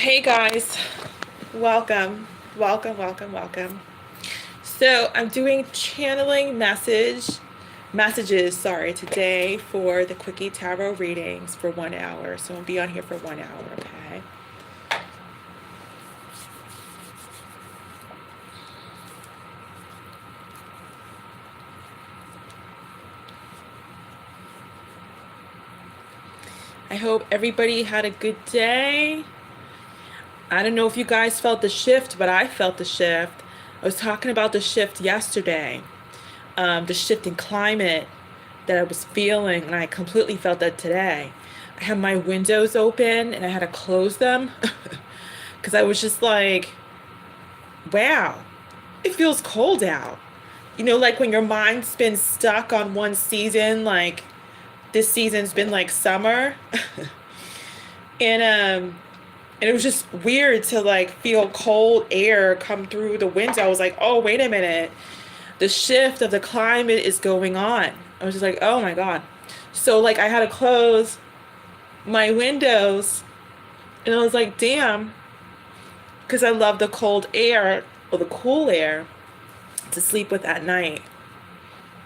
Hey guys, welcome. So I'm doing channeling messages, today for the Quickie Tarot readings for 1 hour. So I'll be on here for 1 hour, okay? I hope everybody had a good day. I don't know if you guys felt the shift, but I felt the shift. I was talking about the shift yesterday, the shift in climate that I was feeling, and I completely felt that today. I had my windows open and I had to close them because I was just like, wow, it feels cold out. You know, like when your mind's been stuck on one season, like this season's been like summer. And it was just weird to like feel cold air come through the window. I was like, oh, wait a minute. The shift of the climate is going on. I was just like, oh my God. So like I had to close my windows and I was like, damn, because I love the cold air or the cool air to sleep with at night.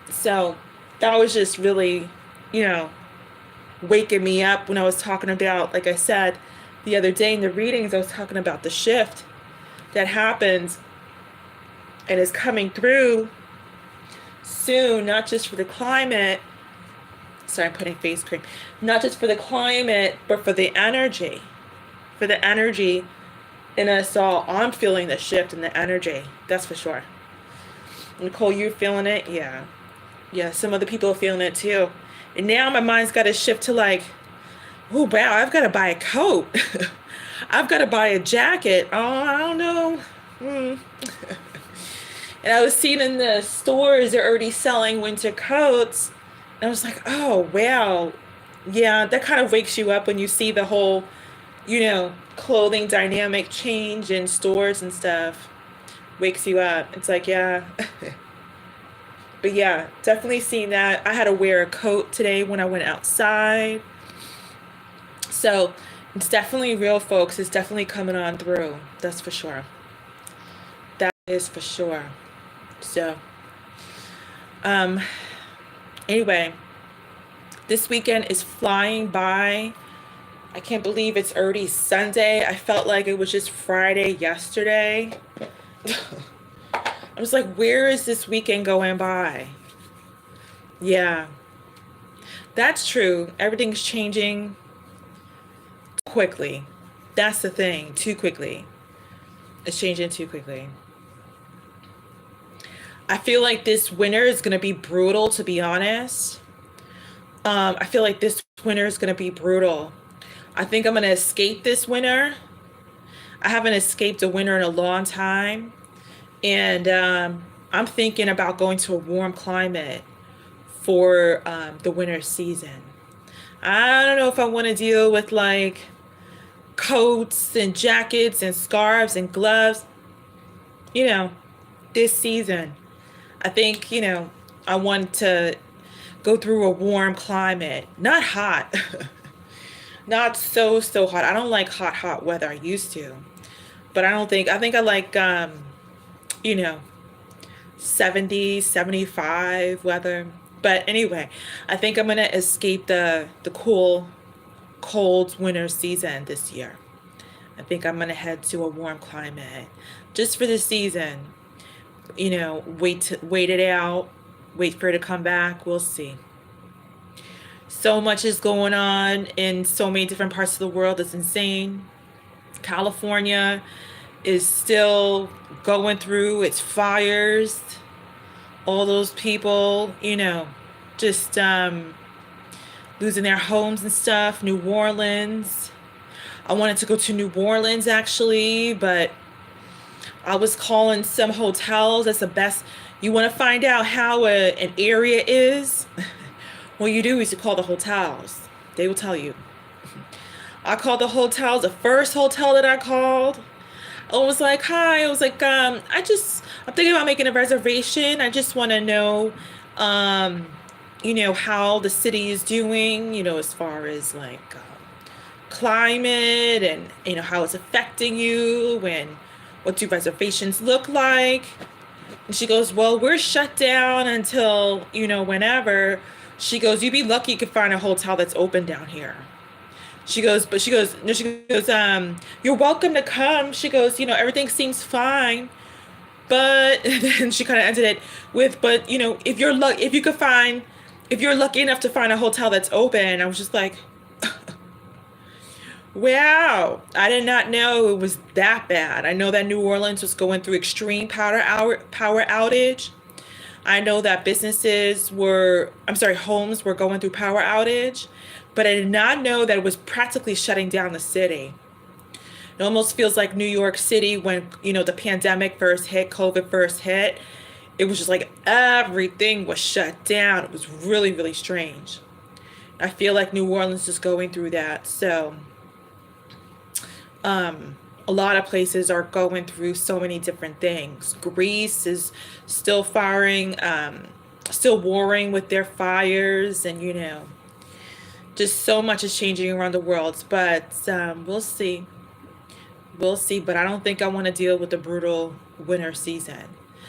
So that was just really, you know, waking me up when I was talking about, like I said, the other day in the readings, I was talking about the shift that happens and is coming through soon, not just for the climate. Sorry, I'm putting face cream. Not just for the climate, but for the energy. For the energy in us all. I'm feeling the shift in the energy. That's for sure. Nicole, you feeling it? Yeah. Yeah, some other people are feeling it too. And now my mind's got to shift to like, oh, wow, I've got to buy a coat. I've got to buy a jacket. Oh, I don't know. And I was seeing in the stores, they're already selling winter coats. And I was like, oh, wow. Yeah, that kind of wakes you up when you see the whole, clothing dynamic change in stores and stuff. Wakes you up. It's like, yeah. But yeah, definitely seeing that. I had to wear a coat today when I went outside. So it's definitely real, folks. It's definitely coming on through. That's for sure. That is for sure. So, anyway, this weekend is flying by. I can't believe it's already Sunday. I felt like it was just Friday yesterday. I was like, where is this weekend going by? Yeah, that's true. Everything's changing quickly. That's the thing. Too quickly. It's changing too quickly. I feel like this winter is going to be brutal, to be honest. I feel like this winter is going to be brutal. I think I'm going to escape this winter. I haven't escaped a winter in a long time. And I'm thinking about going to a warm climate for the winter season. I don't know if I want to deal with like coats and jackets and scarves and gloves, this season. I think, I want to go through a warm climate. Not hot. Not so hot. I don't like hot weather. I used to. But I think I like, 70, 75 weather. But anyway, I think I'm going to escape the cool, cold winter season this year. I think I'm going to head to a warm climate just for the season. Wait it out. Wait for it to come back. We'll see. So much is going on in so many different parts of the world. It's insane. California is still going through its fires. All those people, just losing their homes and stuff. New Orleans. I wanted to go to New Orleans actually, but I was calling some hotels. That's the best. You want to find out how an area is? What you do is you call the hotels. They will tell you. I called the hotels. The first hotel that I called, I was like, hi. I was like, I'm thinking about making a reservation. I just want to know, how the city is doing, as far as like climate and how it's affecting you and what do reservations look like. And she goes, well, we're shut down until whenever. She goes, you'd be lucky you could find a hotel that's open down here. She goes, but she goes, no, she goes, you're welcome to come. She goes, everything seems fine. But then she kind of ended it with, but if you're lucky enough to find a hotel that's open. I was just like, wow, I did not know it was that bad. I know that New Orleans was going through extreme power outage. I know that homes were going through power outage, but I did not know that it was practically shutting down the city. It almost feels like New York City when, the pandemic first hit, COVID first hit. It was just like everything was shut down. It was really, really strange. I feel like New Orleans is going through that. So, a lot of places are going through so many different things. Greece is still still warring with their fires, and just so much is changing around the world. But we'll see. We'll see. But I don't think I want to deal with the brutal winter season.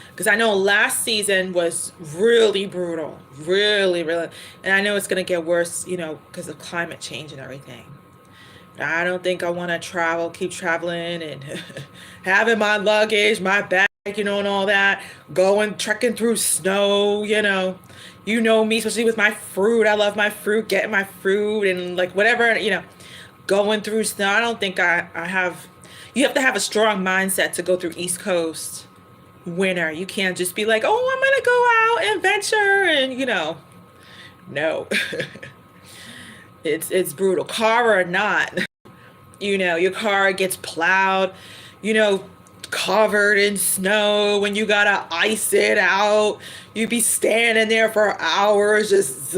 Because I know last season was really brutal. Really, really. And I know it's going to get worse, because of climate change and everything. I don't think I want to keep traveling and having my luggage, my bag, and all that, trekking through snow, me, especially with my fruit. I love my fruit, getting my fruit and like whatever, going through snow. I don't think you have to have a strong mindset to go through East Coast winter. You can't just be like, oh, I'm going to go out and venture and, no. It's brutal. Car or not, your car gets plowed, covered in snow when you gotta ice it out. You be standing there for hours, just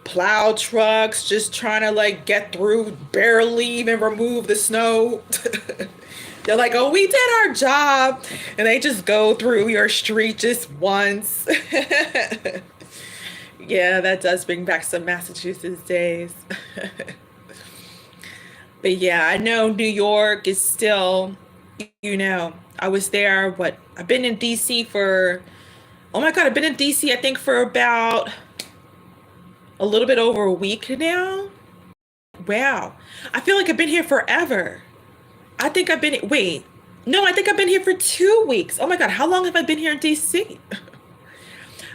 plow trucks just trying to like get through, barely even remove the snow. They're like, oh, we did our job, and they just go through your street just once. Yeah, that does bring back some Massachusetts days. But yeah, I know New York is still, I was there, I've been in DC oh my God, I've been in DC, I think for about a little bit over a week now. Wow. I feel like I've been here forever. I think I've been here for 2 weeks. Oh my God, how long have I been here in DC?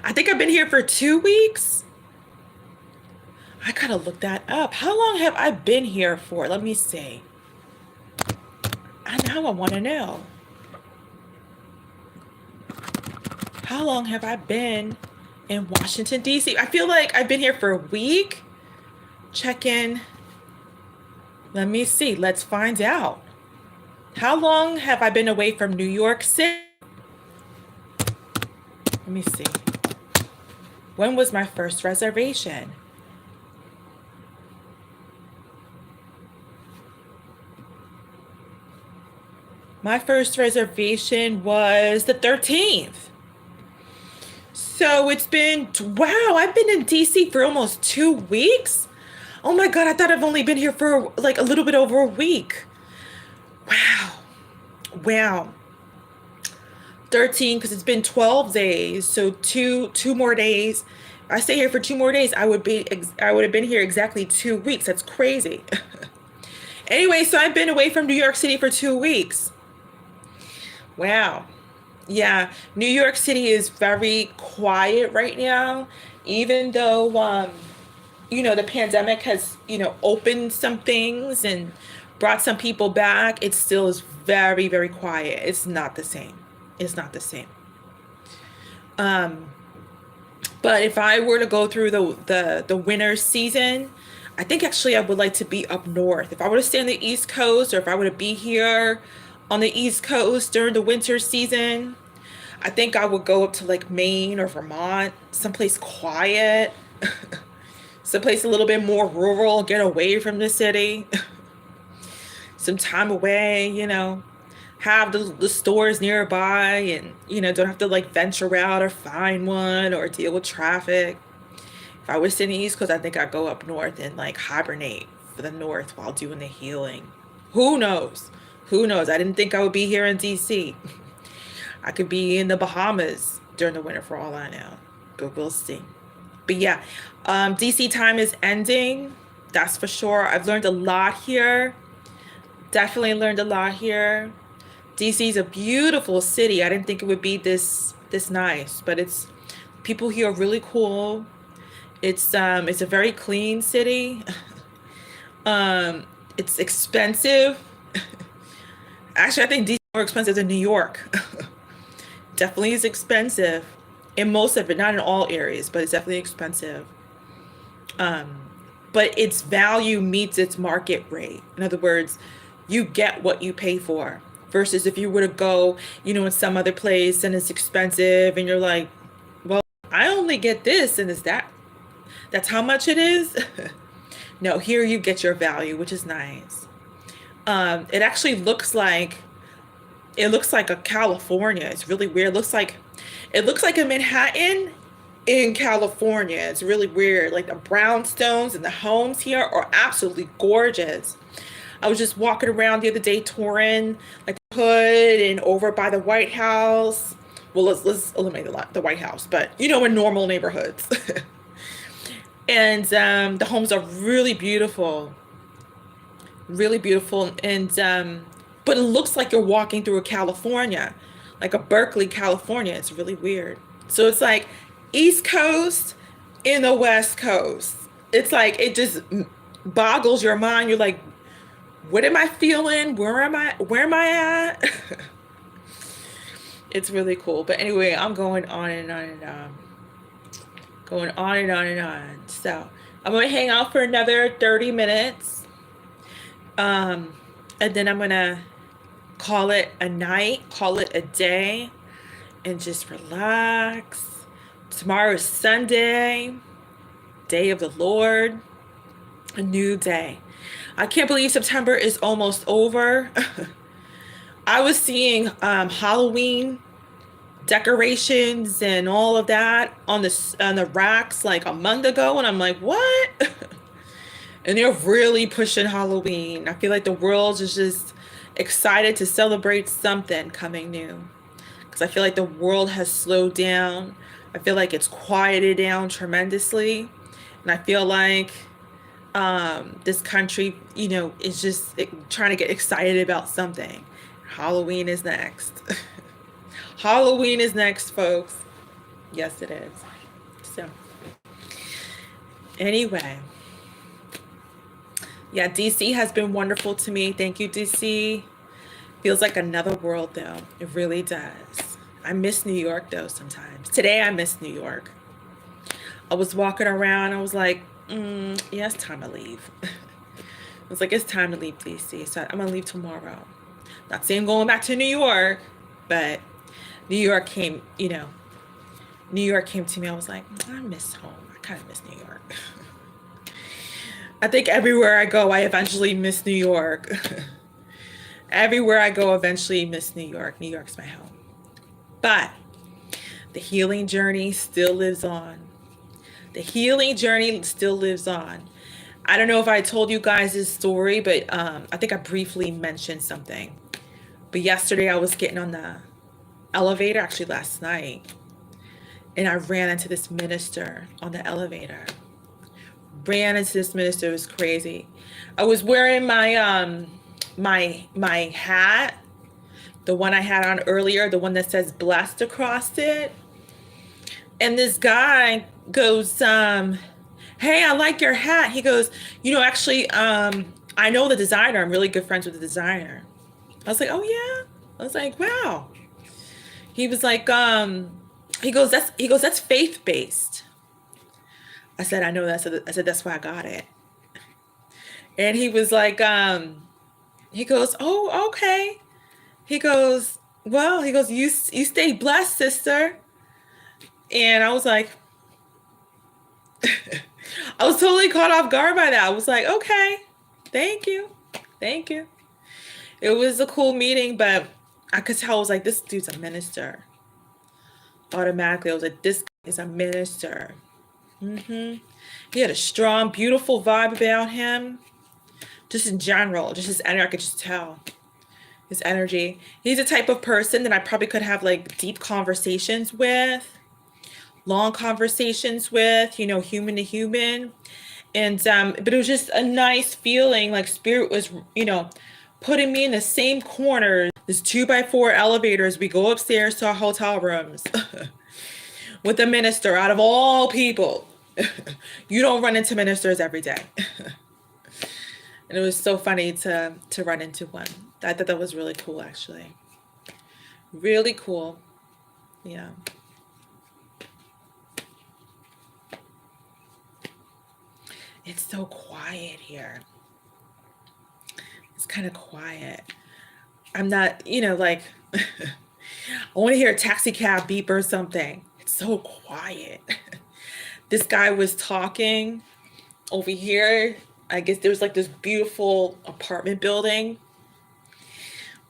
I think I've been here for 2 weeks. I gotta look that up. How long have I been here for? Let me see. Now I want to know. How long have I been in Washington, D.C.? I feel like I've been here for a week. Check in. Let me see. Let's find out. How long have I been away from New York City? Let me see. When was my first reservation? My first reservation was the 13th. So it's been, wow, I've been in DC for almost 2 weeks. Oh my God, I thought I've only been here for like a little bit over a week. Wow. Wow. 13, because it's been 12 days. So two more days. If I stay here for 2 more days, I would have been here exactly 2 weeks. That's crazy. Anyway, so I've been away from New York City for 2 weeks. Wow. Yeah, New York City is very quiet right now, even though, the pandemic has, opened some things and brought some people back. It still is very, very quiet. It's not the same. It's not the same. But if I were to go through the winter season, I think actually I would like to be up north. If I were to stay on the East Coast, or if I were to be here on the East Coast during the winter season, I think I would go up to like Maine or Vermont, someplace quiet, someplace a little bit more rural, get away from the city, some time away, have the stores nearby and, don't have to like venture out or find one or deal with traffic. If I was sitting in the East Coast, I think I'd go up north and like hibernate for the north while doing the healing. Who knows? Who knows? I didn't think I would be here in DC. I could be in the Bahamas during the winter for all I know. But we'll see. But yeah, DC time is ending. That's for sure. I've learned a lot here. Definitely learned a lot here. DC is a beautiful city. I didn't think it would be this nice, but it's people here are really cool. It's a very clean city. It's expensive. Actually, I think DC is more expensive than New York. Definitely is expensive in most of it, not in all areas, but it's definitely expensive. But its value meets its market rate. In other words, you get what you pay for. Versus if you were to go, in some other place and it's expensive and you're like, well, I only get this and that's how much it is. No, here you get your value, which is nice. It actually looks like a California. It's really weird. It looks like a Manhattan in California. It's really weird. Like the brownstones and the homes here are absolutely gorgeous. I was just walking around the other day touring like the hood and over by the White House. Well, let's eliminate the White House, but in normal neighborhoods. And the homes are really beautiful. Really beautiful. And but it looks like you're walking through a California, like a Berkeley, California. It's really weird. So it's like East Coast in the West Coast. It's like it just boggles your mind. You're like, what am I feeling? Where am I at? It's really cool. But anyway, I'm going on and on and on. Going on and on and on. So I'm going to hang out for another 30 minutes. And then I'm going to call it a night, call it a day, and just relax. Tomorrow is Sunday, day of the Lord, a new day. I can't believe September is almost over. I was seeing Halloween decorations and all of that on the racks like a month ago, and I'm like, what? And they're really pushing Halloween. I feel like the world is just excited to celebrate something coming new, because I feel like the world has slowed down. I feel like it's quieted down tremendously, and I feel like this country, is just trying to get excited about something. Halloween is next. Halloween is next, folks. Yes, it is. So, anyway. Yeah, DC has been wonderful to me. Thank you, DC. Feels like another world, though. It really does. I miss New York, though, sometimes. Today, I miss New York. I was walking around. I was like, yeah, it's time to leave. I was like, it's time to leave DC. So I'm going to leave tomorrow. Not saying I'm going back to New York, but New York came to me. I was like, I miss home. I kind of miss New York. I think everywhere I go, I eventually miss New York. Everywhere I go, eventually miss New York. New York's my home. But the healing journey still lives on. The healing journey still lives on. I don't know if I told you guys this story, but I think I briefly mentioned something. But yesterday I was getting on the elevator, actually last night, and I ran into this minister on the elevator. It was crazy. I was wearing my my hat, the one I had on earlier, the one that says blessed across it. And this guy goes, hey, I like your hat. He goes, actually, I know the designer. I'm really good friends with the designer. I was like, oh yeah. I was like, wow. He was like, he goes, that's faith-based. I said, I know that. I said, that's why I got it. And he was like, he goes, oh, okay. He goes, well, you stay blessed, sister. And I was like, I was totally caught off guard by that. I was like, okay, thank you. It was a cool meeting, but I could tell, I was like, this dude's a minister. Automatically, I was like, this is a minister. He had a strong, beautiful vibe about him. Just in general, just his energy, I could just tell his energy. He's the type of person that I probably could have like deep conversations with, long conversations with, you know, human to human. And but it was just a nice feeling, like spirit was, you know, putting me in the same corner. This 2x4 elevators, we go upstairs to our hotel rooms with the minister out of all people. You don't run into ministers every day. And it was so funny to run into one. I thought that was really cool, actually. Really cool. Yeah. It's so quiet here. It's kind of quiet. I'm not, you know, like, I want to hear a taxi cab beep or something. It's so quiet. This guy was talking over here. I guess there was like this beautiful apartment building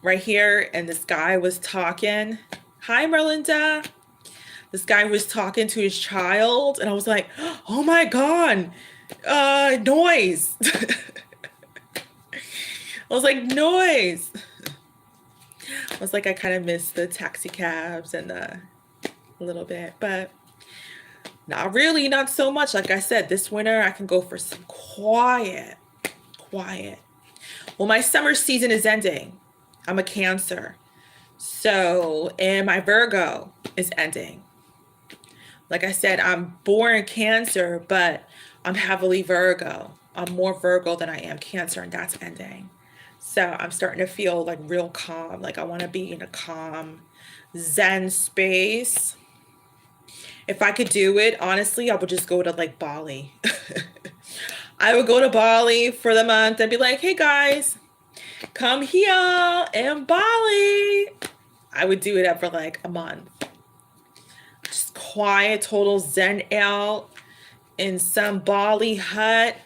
right here, and this guy was talking. Hi, Merlinda. This guy was talking to his child, and I was like, oh my God, noise. I was like, noise. I was like, I kind of miss the taxi cabs and a little bit, but not really, not so much. Like I said, this winter I can go for some quiet. Well, my summer season is ending. I'm a Cancer. So, and my Virgo is ending. Like I said, I'm born Cancer, but I'm heavily Virgo. I'm more Virgo than I am Cancer, and that's ending. So I'm starting to feel like real calm. Like I want to be in a calm, Zen space. If I could do it, honestly, I would just go to like Bali. I would go to Bali for the month and be like, hey guys, come here in Bali. I would do it for like a month. Just quiet, total Zen out in some Bali hut.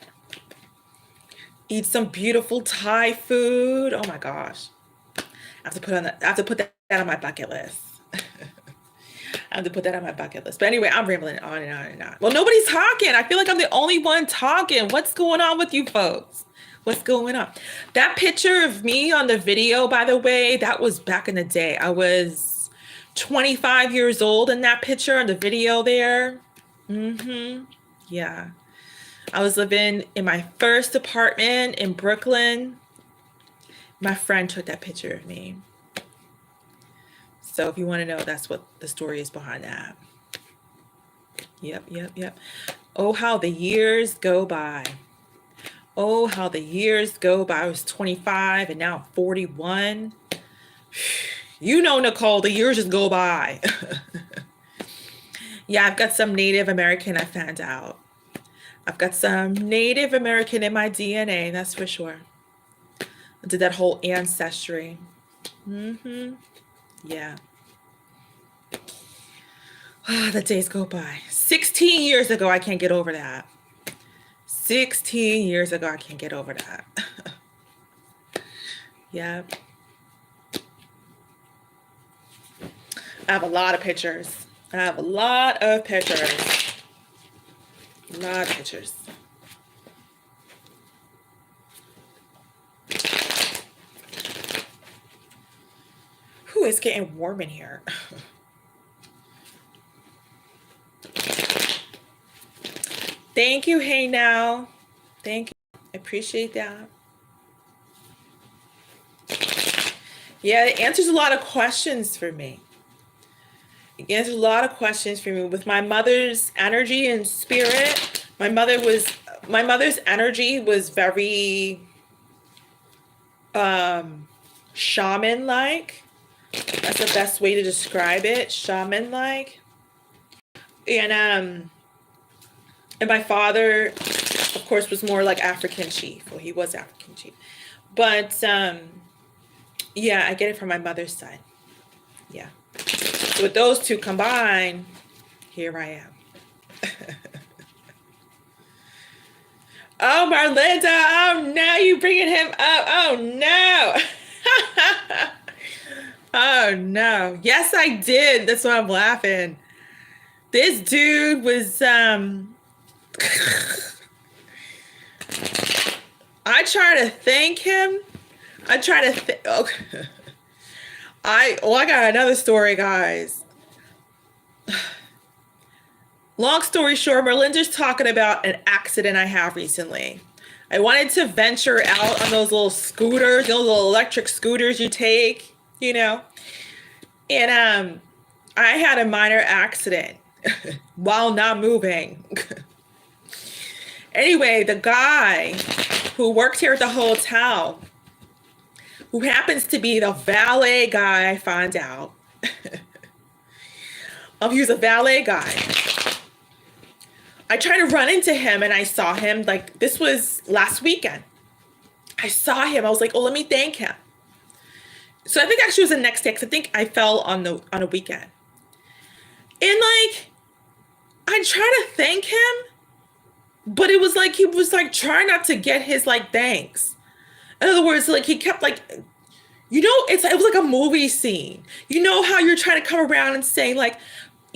Eat some beautiful Thai food. Oh my gosh. I have to put that on my bucket list. I have to put that on my bucket list. But anyway, I'm rambling on and on and on. Well, nobody's talking. I feel like I'm the only one talking. What's going on with you folks? What's going on? That picture of me on the video, by the way, that was back in the day. I was 25 years old in that picture on the video there. Yeah. I was living in my first apartment in Brooklyn. My friend took that picture of me. So if you want to know, that's what the story is behind that. Yep. Oh, how the years go by. Oh, how the years go by. I was 25 and now I'm 41. You know, Nicole, the years just go by. Yeah, I've got some Native American, I found out. I've got some Native American in my DNA, that's for sure. I did that whole ancestry. Yeah. The days go by. 16 years ago, I can't get over that. 16 years ago, I can't get over that. Yeah. I have a lot of pictures. I have a lot of pictures. A lot of pictures. Whew, it's getting warm in here. Thank you, hey now. Thank you. I appreciate that. Yeah, it answers a lot of questions for me. It answers a lot of questions for me. With my mother's energy and spirit, my mother's energy was very shaman-like. That's the best way to describe it, shaman-like. And my father, of course, was more like African chief. Well, he was African chief. But yeah, I get it from my mother's side. Yeah. So with those two combined, here I am. Oh, Marlinda, oh no, you bringing him up. Oh no. Oh no. Yes, I did. That's why I'm laughing. This dude was I try to thank him. I try to okay. I got another story, guys. Long story short, Merlinda's talking about an accident I have recently. I wanted to venture out on those little scooters, those little electric scooters you take, And I had a minor accident while not moving. Anyway, the guy who works here at the hotel, who happens to be the valet guy, I found out. He was a valet guy. I tried to run into him and I saw him, like, this was last weekend. I saw him. I was like, oh, let me thank him. So I think actually it was the next day, because I think I fell on a weekend. And like, I tried to thank him, but it was like he was like trying not to get his like thanks. In other words, like he kept like, it was like a movie scene. You know how you're trying to come around and say like,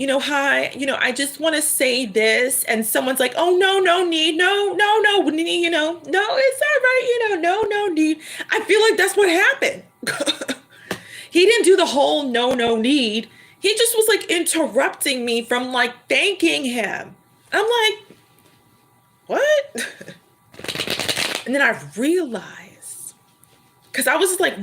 hi, I just want to say this, and someone's like, oh no need, no, need, no, it's all right, no need. I feel like that's what happened. He didn't do the whole no need. He just was like interrupting me from like thanking him. I'm like, what? And then I realized, because I was like,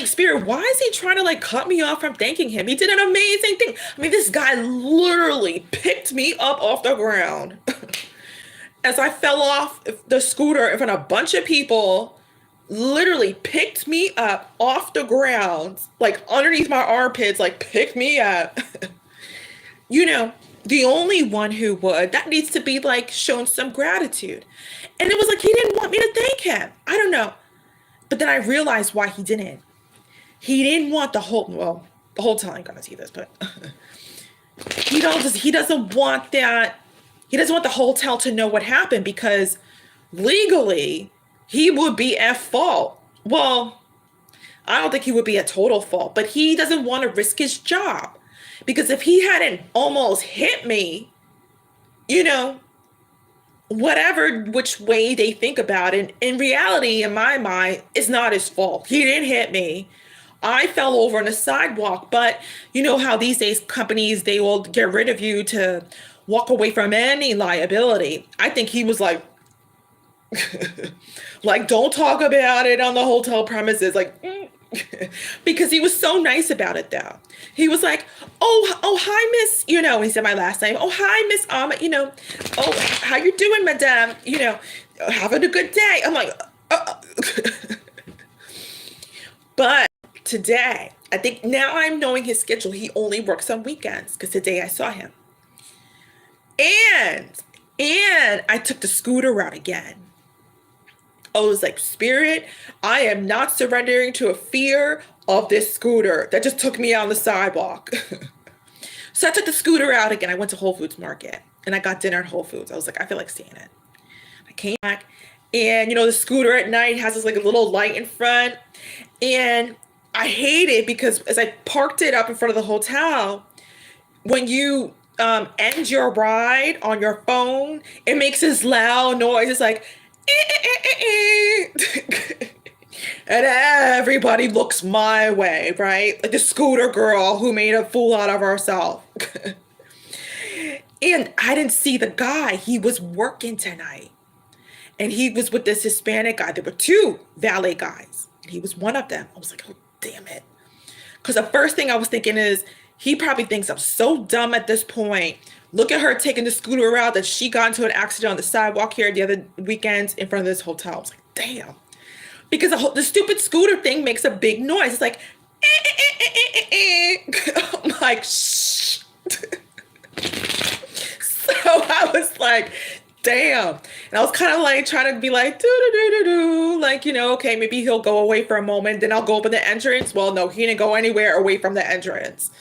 Spirit, why is he trying to like cut me off from thanking him? He did an amazing thing. I mean, this guy literally picked me up off the ground as I fell off the scooter in front of a bunch of people. Literally picked me up off the ground, like underneath my armpits, like picked me up. The only one who would, that needs to be like shown some gratitude. And it was like, he didn't want me to thank him. I don't know. But then I realized why he didn't. He didn't want the whole time I'm gonna see this, but he doesn't want that. He doesn't want the hotel to know what happened, because legally he would be at fault. Well, I don't think he would be at total fault, but he doesn't want to risk his job, because if he hadn't almost hit me, whatever which way they think about it, in reality, in my mind, it's not his fault. He didn't hit me. I fell over on the sidewalk, but you know how these days companies, they will get rid of you to walk away from any liability. I think he was like, like, don't talk about it on the hotel premises, like, because he was so nice about it though. He was like, oh, hi, Miss, he said my last name. Oh, hi, Miss Amma, oh, how you doing, madam? Having a good day. I'm like, But today, I think now I'm knowing his schedule. He only works on weekends, because today I saw him. And I took the scooter route again. I was like, Spirit, I am not surrendering to a fear of this scooter that just took me out on the sidewalk. So I took the scooter out again. I went to Whole Foods Market and I got dinner at Whole Foods. I was like, I feel like seeing it. I came back and, the scooter at night has this like a little light in front. And I hate it because as I parked it up in front of the hotel, when you end your ride on your phone, it makes this loud noise. It's like, and everybody looks my way, right? Like the scooter girl who made a fool out of herself. And I didn't see the guy. He was working tonight. And he was with this Hispanic guy. There were two valet guys. He was one of them. I was like, oh, damn it. Because the first thing I was thinking is, he probably thinks I'm so dumb at this point. Look at her taking the scooter out that she got into an accident on the sidewalk here the other weekend in front of this hotel. I was like, damn. Because the stupid scooter thing makes a big noise. It's like, I'm like, shh. So I was like, damn. And I was kind of like trying to be like, do, like, okay, maybe he'll go away for a moment. Then I'll go open the entrance. Well, no, he didn't go anywhere away from the entrance.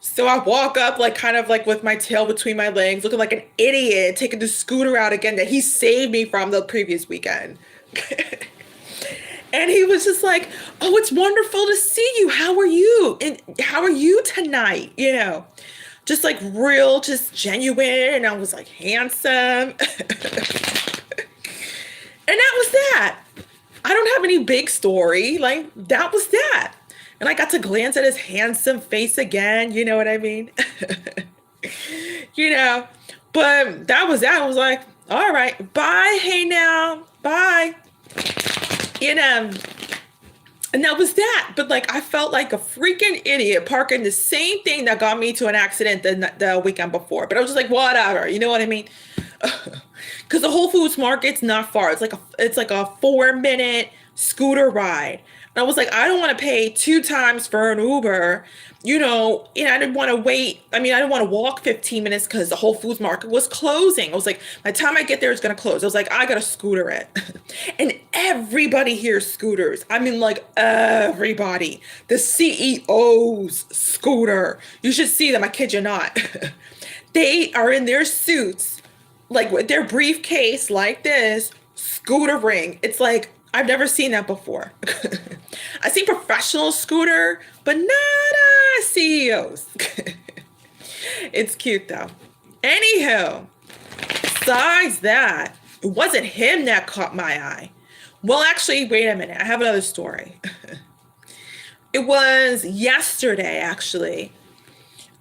So I walk up like kind of like with my tail between my legs, looking like an idiot, taking the scooter out again that he saved me from the previous weekend. And he was just like, oh, it's wonderful to see you. How are you? And how are you tonight? just like real, just genuine. And I was like handsome. And that was that. I don't have any big story. Like, that was that. And I got to glance at his handsome face again. You know what I mean? You know, but that was that. I was like, all right, bye. Hey now, bye. You know, and that was that. But like, I felt like a freaking idiot parking the same thing that got me to an accident the weekend before. But I was just like, whatever. You know what I mean? Because the Whole Foods Market's not far. It's like a 4-minute scooter ride. And I was like, I don't want to pay 2 times for an Uber, you know, and I didn't want to wait. I mean, I didn't want to walk 15 minutes because the Whole Foods Market was closing. I was like, by the time I get there, it's going to close. I was like, I got to scooter it. And everybody here scooters. I mean, like everybody. The CEO's scooter. You should see them. I kid you not. They are in their suits, like with their briefcase like this, scootering. It's like, I've never seen that before. I've seen professional scooter, but not CEOs. It's cute though. Anywho, besides that, it wasn't him that caught my eye. Well, actually, wait a minute. I have another story. It was yesterday, actually.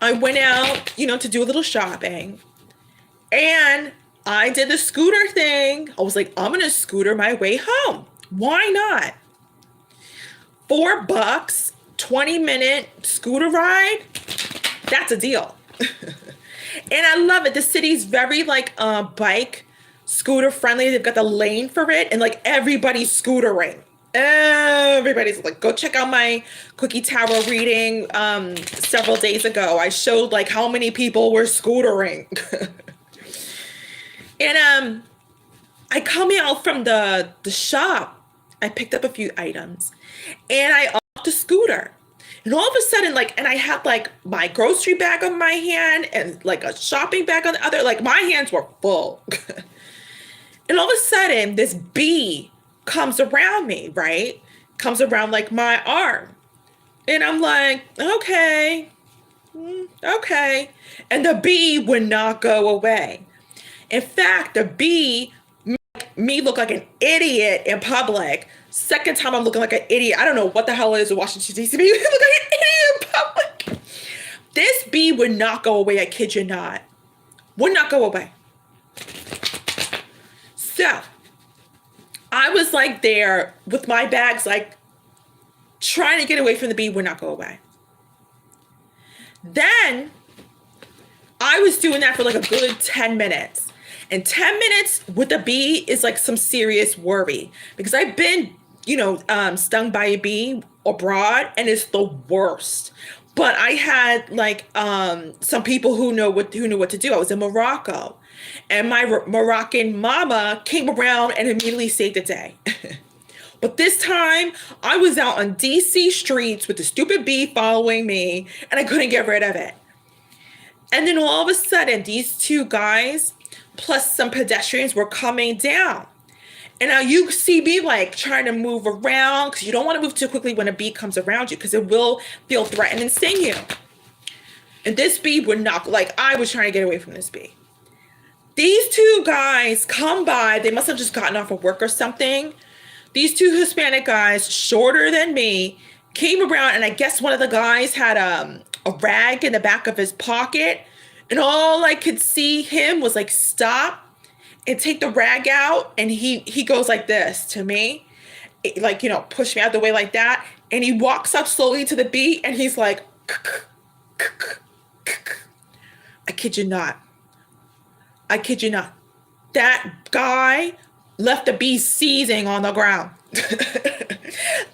I went out, you know, to do a little shopping, and I did the scooter thing. I was like, I'm going to scooter my way home. Why not? $4, 20-minute scooter ride. That's a deal. And I love it. The city's very like bike scooter friendly. They've got the lane for it, and like everybody's scootering. Everybody's like, go check out my Cookie Tower reading several days ago. I showed like how many people were scootering. And I come out from the shop. I picked up a few items, and I off the scooter. And all of a sudden, like, and I had like my grocery bag on my hand and like a shopping bag on the other. Like, my hands were full. And all of a sudden, this bee comes around me, right? Comes around like my arm. And I'm like, okay. And the bee would not go away. In fact, the bee made me look like an idiot in public. Second time I'm looking like an idiot. I don't know what the hell it is in Washington, D.C. You look like an idiot in public. This bee would not go away, I kid you not. Would not go away. So, I was like there with my bags, like trying to get away from the bee, would not go away. Then, I was doing that for like a good 10 minutes. And 10 minutes with a bee is like some serious worry, because I've been, you know, stung by a bee abroad, and it's the worst. But I had like some people who knew what to do. I was in Morocco, and my Moroccan mama came around and immediately saved the day. But this time I was out on DC streets with the stupid bee following me, and I couldn't get rid of it. And then all of a sudden, these 2 guys plus some pedestrians were coming down. And now you see me like trying to move around, because you don't want to move too quickly when a bee comes around you, because it will feel threatened and sting you. And this bee would not, like, I was trying to get away from this bee. These 2 guys come by. They must have just gotten off of work or something. These 2 Hispanic guys, shorter than me, came around, and I guess one of the guys had a rag in the back of his pocket. And all I could see him was like stop and take the rag out. And he goes like this to me, like, you know, push me out the way like that. And he walks up slowly to the bee, and he's like, I kid you not. I kid you not. That guy left the bee seizing on the ground.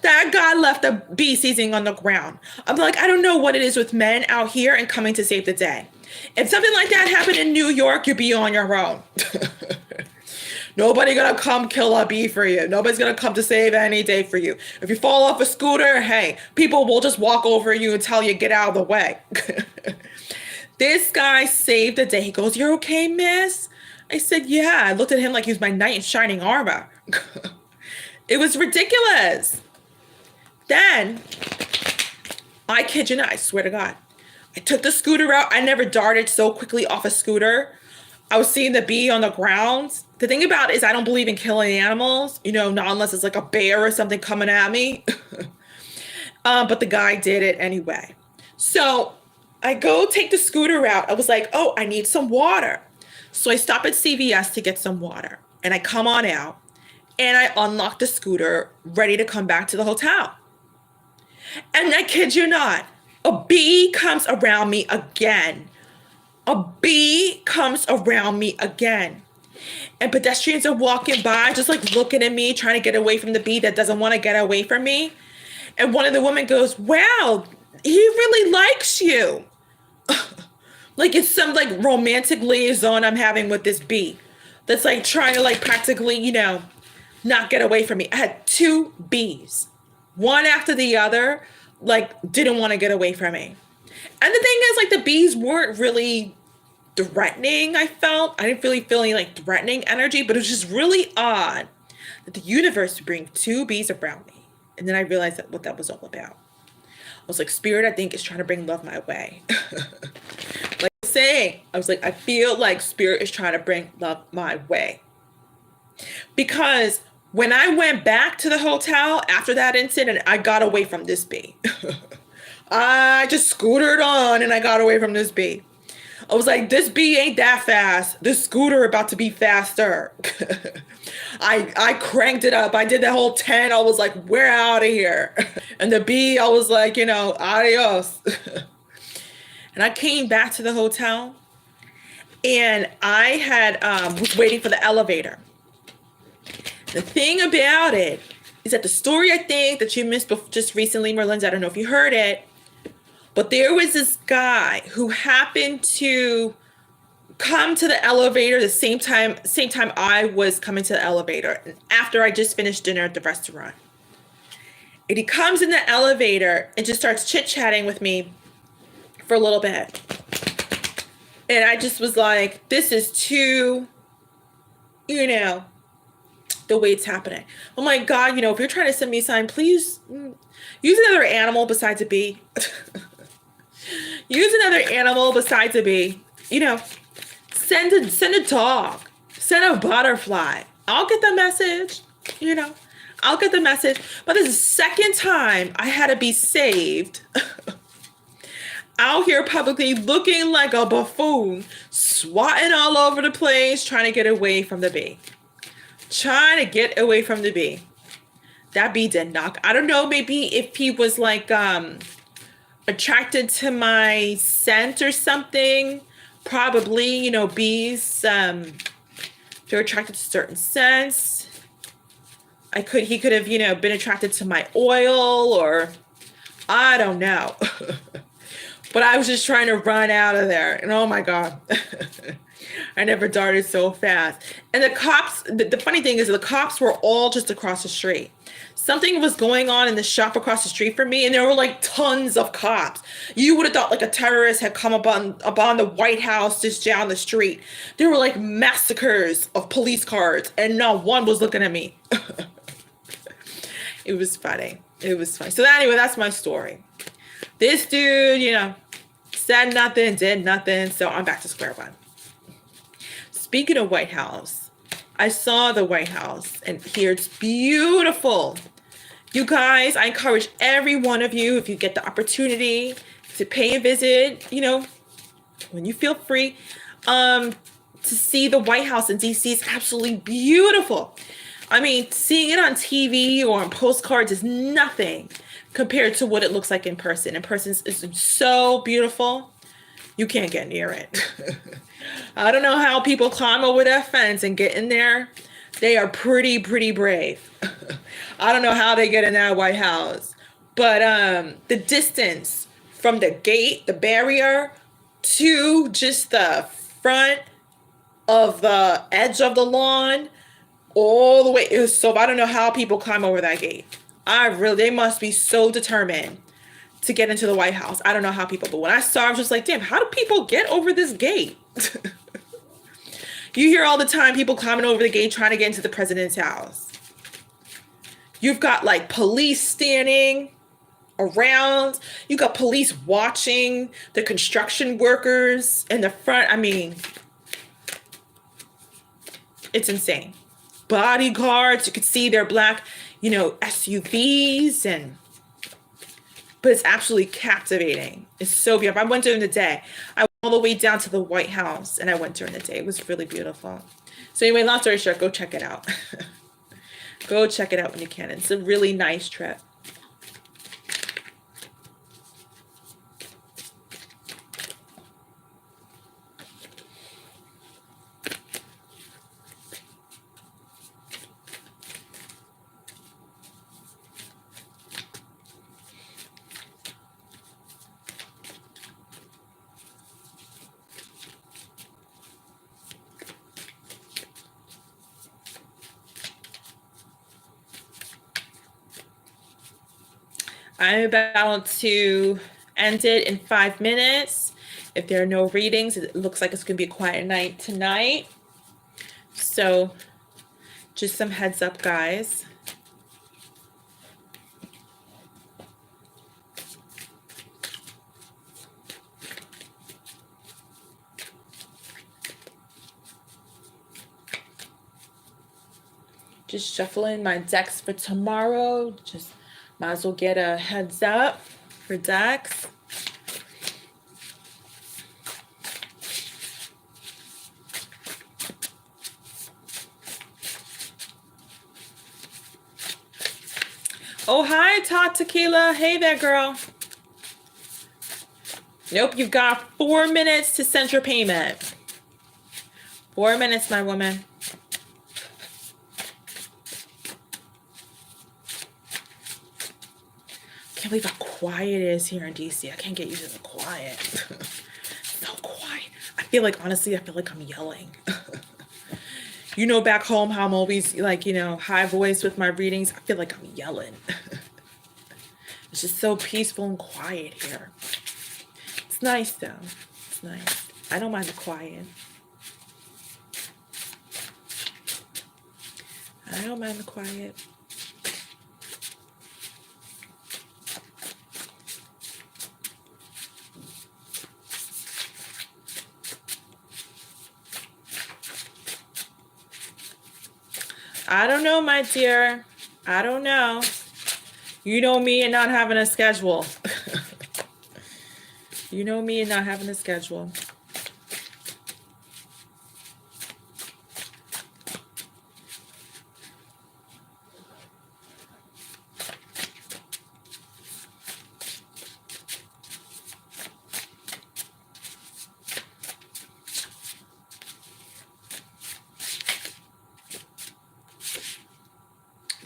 That guy left a bee seizing on the ground. I'm like, I don't know what it is with men out here and coming to save the day. If something like that happened in New York, you'd be on your own. Nobody gonna come kill a bee for you. Nobody's gonna come to save any day for you. If you fall off a scooter, hey, people will just walk over you and tell you get out of the way. This guy saved the day. He goes, "You're okay, miss?" I said, "Yeah." I looked at him like he was my knight in shining armor. It was ridiculous. Then, I kid you not, I swear to God, I took the scooter out. I never darted so quickly off a scooter. I was seeing the bee on the ground. The thing about it is I don't believe in killing animals, not unless it's like a bear or something coming at me. But the guy did it anyway. So I go take the scooter out. I was like, oh, I need some water. So I stop at CVS to get some water. And I come on out and I unlock the scooter, ready to come back to the hotel. And I kid you not, a bee comes around me again. A bee comes around me again. And pedestrians are walking by, just like looking at me, trying to get away from the bee that doesn't want to get away from me. And one of the women goes, wow, he really likes you. Like it's some like romantic liaison I'm having with this bee that's like trying to like practically, not get away from me. I had 2 bees, one after the other, like didn't want to get away from me. And the thing is, like, the bees weren't really threatening, I felt. I didn't really feel any, like, threatening energy, but it was just really odd that the universe would bring 2 bees around me. And then I realized what that was all about. I was like, Spirit, I think, is trying to bring love my way. Like I was saying, I was like, I feel like Spirit is trying to bring love my way. Because when I went back to the hotel after that incident, I got away from this bee. I just scootered on and I got away from this bee. I was like, this bee ain't that fast. This scooter about to be faster. I cranked it up. I did the whole 10. I was like, we're out of here. And the bee, I was like, adios. And I came back to the hotel and I had was waiting for the elevator. The thing about it is that the story, I think, that you missed just recently, Merlin's, I don't know if you heard it, but there was this guy who happened to come to the elevator the same time I was coming to the elevator, after I just finished dinner at the restaurant. And he comes in the elevator and just starts chit-chatting with me for a little bit. And I just was like, this is too, the way it's happening. Oh my God, if you're trying to send me a sign, please use another animal besides a bee. Use another animal besides a bee. Send a dog. Send a butterfly. I'll get the message. I'll get the message. But this is the second time I had to be saved. Out here publicly looking like a buffoon, swatting all over the place, trying to get away from the bee. Trying to get away from the bee. That bee did knock. I don't know, maybe if he was like attracted to my scent or something. Probably, bees, they're attracted to certain scents. He could have, been attracted to my oil, or I don't know. But I was just trying to run out of there. And oh my God. I never darted so fast. And the cops, the funny thing is the cops were all just across the street. Something was going on in the shop across the street from me, and there were like tons of cops. You would have thought like a terrorist had come upon the White House just down the street. There were like massacres of police cars, and not one was looking at me. It was funny. It was funny. So anyway, that's my story. This dude, said nothing, did nothing. So I'm back to square one. Speaking of White House, I saw the White House, and here it's beautiful. You guys, I encourage every one of you, if you get the opportunity, to pay a visit, when you feel free, to see the White House in DC. Is absolutely beautiful. I mean, seeing it on TV or on postcards is nothing compared to what it looks like in person. In person is so beautiful. You can't get near it. I don't know how people climb over that fence and get in there. They are pretty brave. I don't know how they get in that White House. But the distance from the gate, the barrier, to just the front of the edge of the lawn, all the way. So I don't know how people climb over that gate. They must be so determined to get into the White House. I don't know how people, but when I saw, I was just like, damn, how do people get over this gate? You hear all the time people climbing over the gate trying to get into the president's house. You've got like police standing around. You got police watching the construction workers in the front. I mean, it's insane. Bodyguards, you could see their black, SUVs, but it's absolutely captivating. It's so beautiful. I went during the day. I went all the way down to the White House, and I went during the day. It was really beautiful. So anyway, long story short, go check it out. Go check it out when you can. It's a really nice trip. I'm about to end it in 5 minutes. If there are no readings, it looks like it's going to be a quiet night tonight. So just some heads up, guys. Just shuffling my decks for tomorrow. Just might as well get a heads up for decks. Oh, hi, Tot Tequila. Hey there, girl. Nope, you've got 4 minutes to send your payment. 4 minutes, my woman. I can't believe how quiet it is here in DC. I can't get used to the quiet. So quiet. Honestly, I feel like I'm yelling. Back home how I'm always high voice with my readings. I feel like I'm yelling. It's just so peaceful and quiet here. It's nice though. It's nice. I don't mind the quiet. I don't mind the quiet. I don't know, my dear. I don't know. You know me and not having a schedule. You know me and not having a schedule.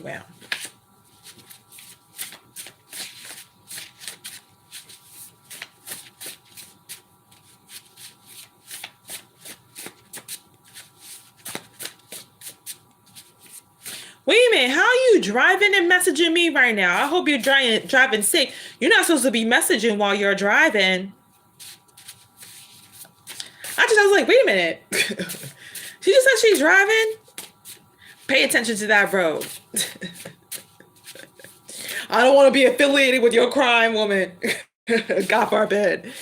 Well. Wait a minute, how are you driving and messaging me right now? I hope you're driving safe. You're not supposed to be messaging while you're driving. I was like, wait a minute. She just said she's driving? Pay attention to that road. I don't want to be affiliated with your crime, woman. God forbid.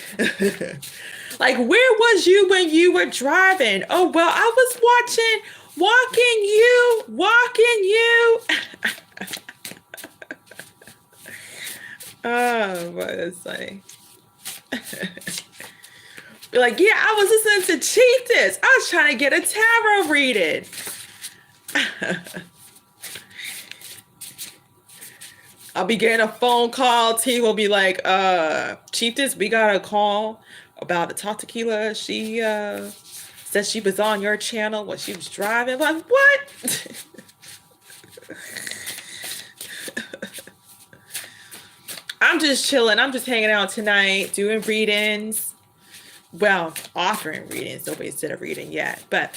Like, where was you when you were driving? Oh, well, I was walking you. Oh, boy, that's funny. You're like, yeah, I was listening to Chieftess. I was trying to get a tarot reading. I'll be getting a phone call. T will be like, Chieftess, we got a call about the Tot Tequila. She said she was on your channel when she was driving. I'm like, what? I'm just chilling. I'm just hanging out tonight, doing readings. Well, offering readings. Nobody's did a reading yet. But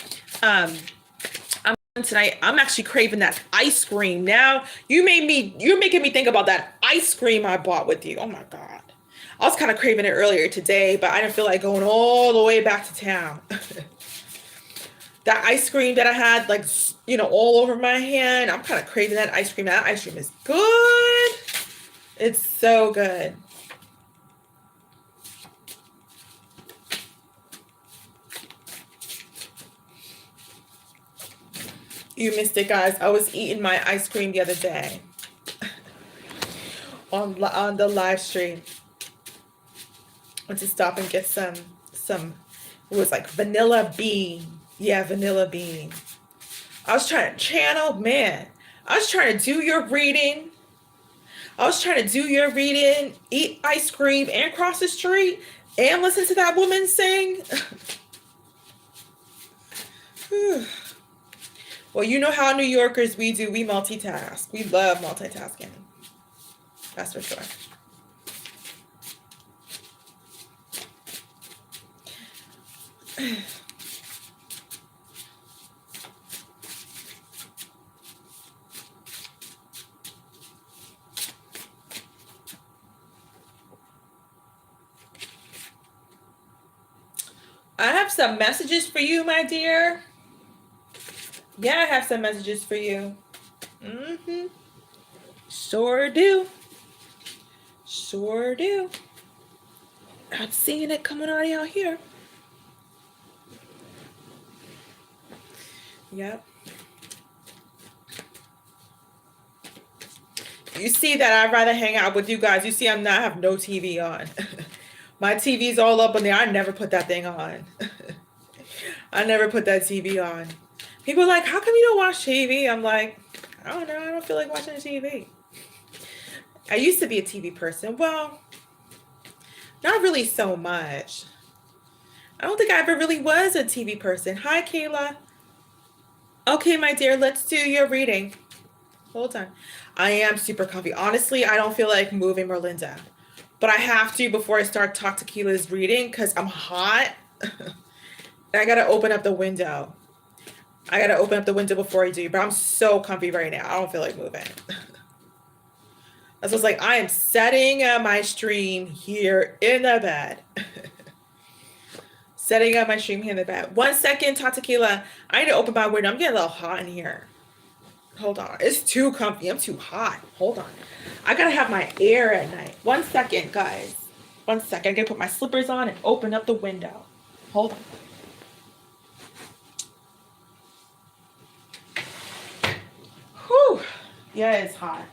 tonight I'm actually craving that ice cream. Now you're making me think about that ice cream I bought with you. Oh my God. I was kind of craving it earlier today, but I didn't feel like going all the way back to town. That ice cream that I had, like, all over my hand. I'm kind of craving that ice cream. That ice cream is good. It's so good. You missed it, guys. I was eating my ice cream the other day on the live stream. Went to stop and get some. It was like vanilla bean. Yeah, vanilla bean. I was trying to channel, man. I was trying to do your reading. Eat ice cream, and cross the street, and listen to that woman sing. Well, you know how New Yorkers we do. We multitask. We love multitasking. That's for sure. I have some messages for you, my dear. Yeah, I have some messages for you. Sure do. Sure do. I'm seeing it coming out here. Yep. You see that I'd rather hang out with you guys. You see I have no TV on. My TV's all up in there. I never put that thing on. I never put that TV on. People are like, how come you don't watch TV? I'm like, I don't know. I don't feel like watching TV. I used to be a TV person. Well, not really so much. I don't think I ever really was a TV person. Hi, Kayla. Okay, my dear, let's do your reading. Hold on. I am super comfy. Honestly, I don't feel like moving Merlinda. But I have to before I start Tequila's reading because I'm hot. I got to open up the window. Before I do. But I'm so comfy right now. I don't feel like moving. That's what's like, I am setting up my stream here in the bed. Setting up my stream here in the bed. 1 second, Tequila. I need to open my window. I'm getting a little hot in here. Hold on. It's too comfy. I'm too hot. Hold on. I gotta have my air at night. 1 second, guys. 1 second. I gotta put my slippers on and open up the window. Hold on. Whew. Yeah, it's hot.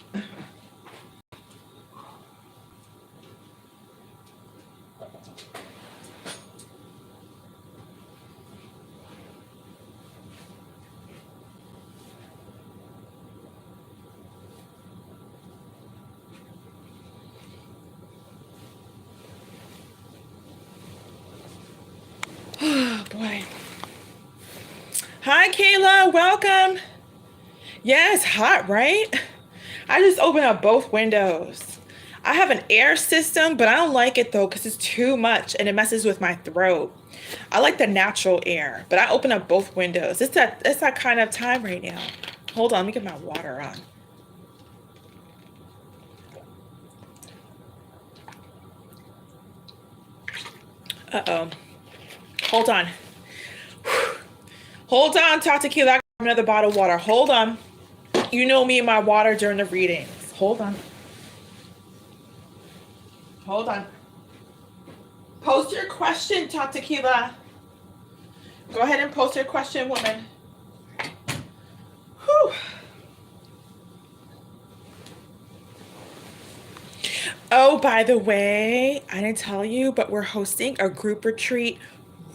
Oh, boy. Hi, Kayla. Welcome. Yeah, it's hot, right? I just opened up both windows. I have an air system, but I don't like it, though, because it's too much, and it messes with my throat. I like the natural air, but I open up both windows. It's that kind of time right now. Hold on. Let me get my water on. Uh-oh. Hold on. Hold on, Tequila. I got another bottle of water. Hold on. You know me and my water during the readings. Hold on. Hold on. Post your question, Tequila. Go ahead and post your question, woman. Whew. Oh, by the way, I didn't tell you, but we're hosting a group retreat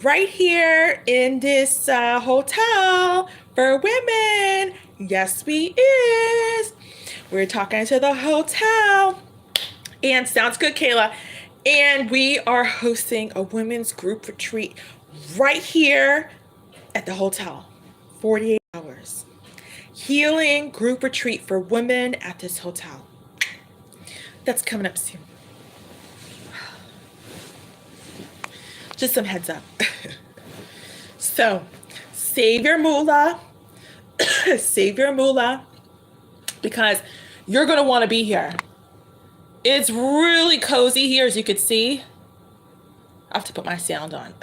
right here in this hotel for women. Yes, we is. We're talking to the hotel. And sounds good, Kayla. And we are hosting a women's group retreat right here at the hotel. 48 hours. Healing group retreat for women at this hotel. That's coming up soon. Just some heads up. So, save your moolah. Save your moolah. Because you're going to want to be here. It's really cozy here, as you can see. I have to put my sound on.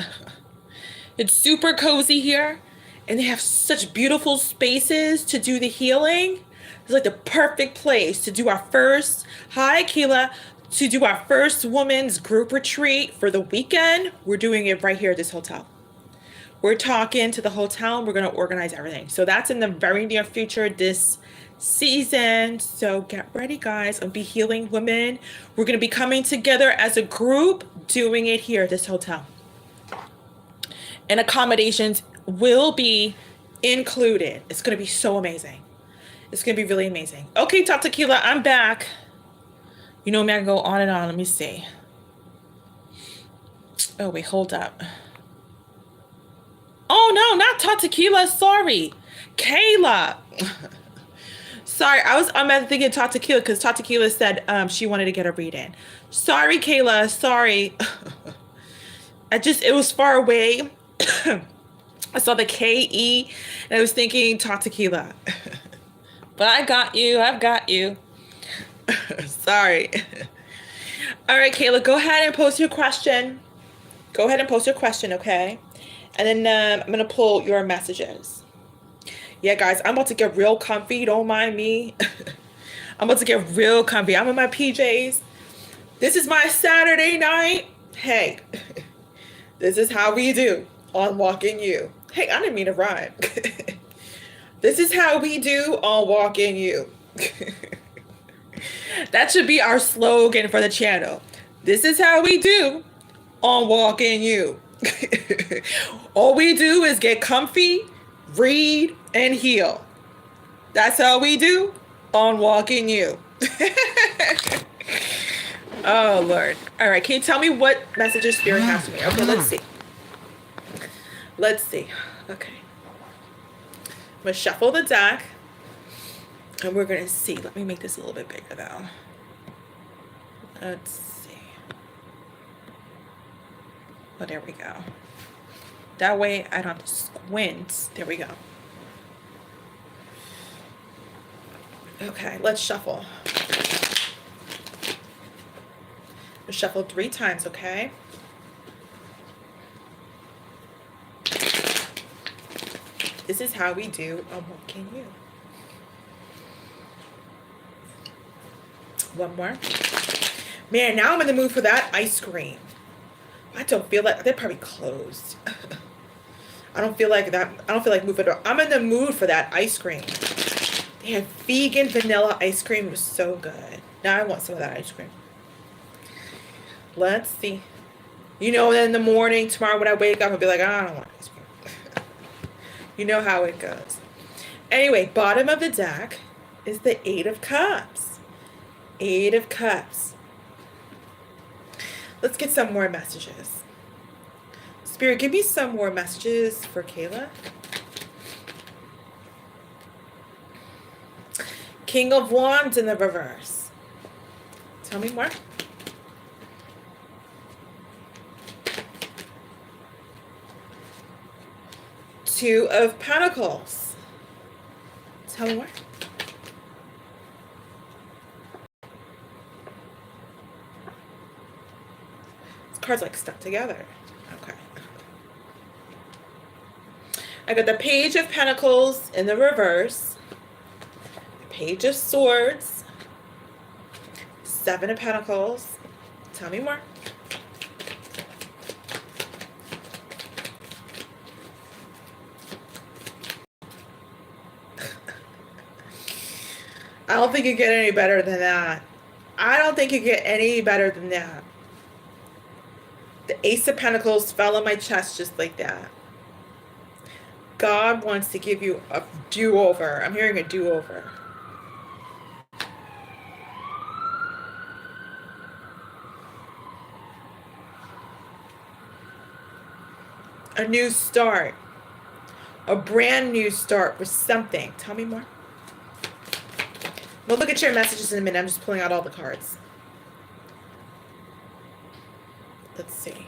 It's super cozy here. And they have such beautiful spaces to do the healing. It's like the perfect place to do our first, hi Keila, to do our first women's group retreat for the weekend. We're doing it right here at this hotel. We're talking to the hotel and we're going to organize everything. So that's in the very near future this season. So get ready, guys, and Be Healing Women. We're going to be coming together as a group doing it here at this hotel. And accommodations will be included. It's going to be so amazing. It's going to be really amazing. Okay, Top Tequila, I'm back. You know me, I can go on and on. Let me see. Oh, wait, hold up. Oh, no, not Top Tequila. Sorry. Kayla. Sorry, I'm thinking Top Tequila because Top Tequila said she wanted to get a read-in. Sorry, Kayla. Sorry. It was far away. I saw the K-E and I was thinking Top Tequila. But I got you. I've got you. Sorry. All right, Kayla, go ahead and post your question. Go ahead and post your question, okay? And then I'm going to pull your messages. Yeah, guys, I'm about to get real comfy. Don't mind me. I'm about to get real comfy. I'm in my PJs. This is my Saturday night. Hey, this is how we do on Walking You. Hey, I didn't mean to rhyme. This is how we do on Walking You. That should be our slogan for the channel. This is how we do on Walking You. All we do is get comfy, read, and heal. That's how we do on Walking You. Oh, Lord. All right, can you tell me what messages Spirit has for me? Okay, let's see. Let's see. Okay. I'm going to shuffle the deck. And we're going to see. Let me make this a little bit bigger, though. Let's see. Oh, there we go. That way I don't have to squint. There we go. Okay, let's shuffle. We'll shuffle 3 times, okay? This is how we do on Walking You. One more. Man, now I'm in the mood for that ice cream. I don't feel like they're probably closed. I don't feel like that. I don't feel like moving. I'm in the mood for that ice cream. They have vegan vanilla ice cream. It was so good. Now I want some of that ice cream. Let's see. You know, in the morning tomorrow when I wake up, I'll be like, I don't want ice cream. You know how it goes. Anyway, bottom of the deck is the 8 of Cups. 8 of Cups. Let's get some more messages. Spirit, give me some more messages for Kayla. King of Wands in the reverse. Tell me more. Two of Pentacles. Tell me more. This card's like stuck together. Okay. I got the Page of Pentacles in the reverse. Page of Swords. 7 of Pentacles. Tell me more. I don't think you get any better than that. I don't think you get any better than that. The Ace of Pentacles fell on my chest just like that. God wants to give you a do-over. I'm hearing a do-over. A new start. A brand new start with something. Tell me more. We'll look at your messages in a minute. I'm just pulling out all the cards. Let's see.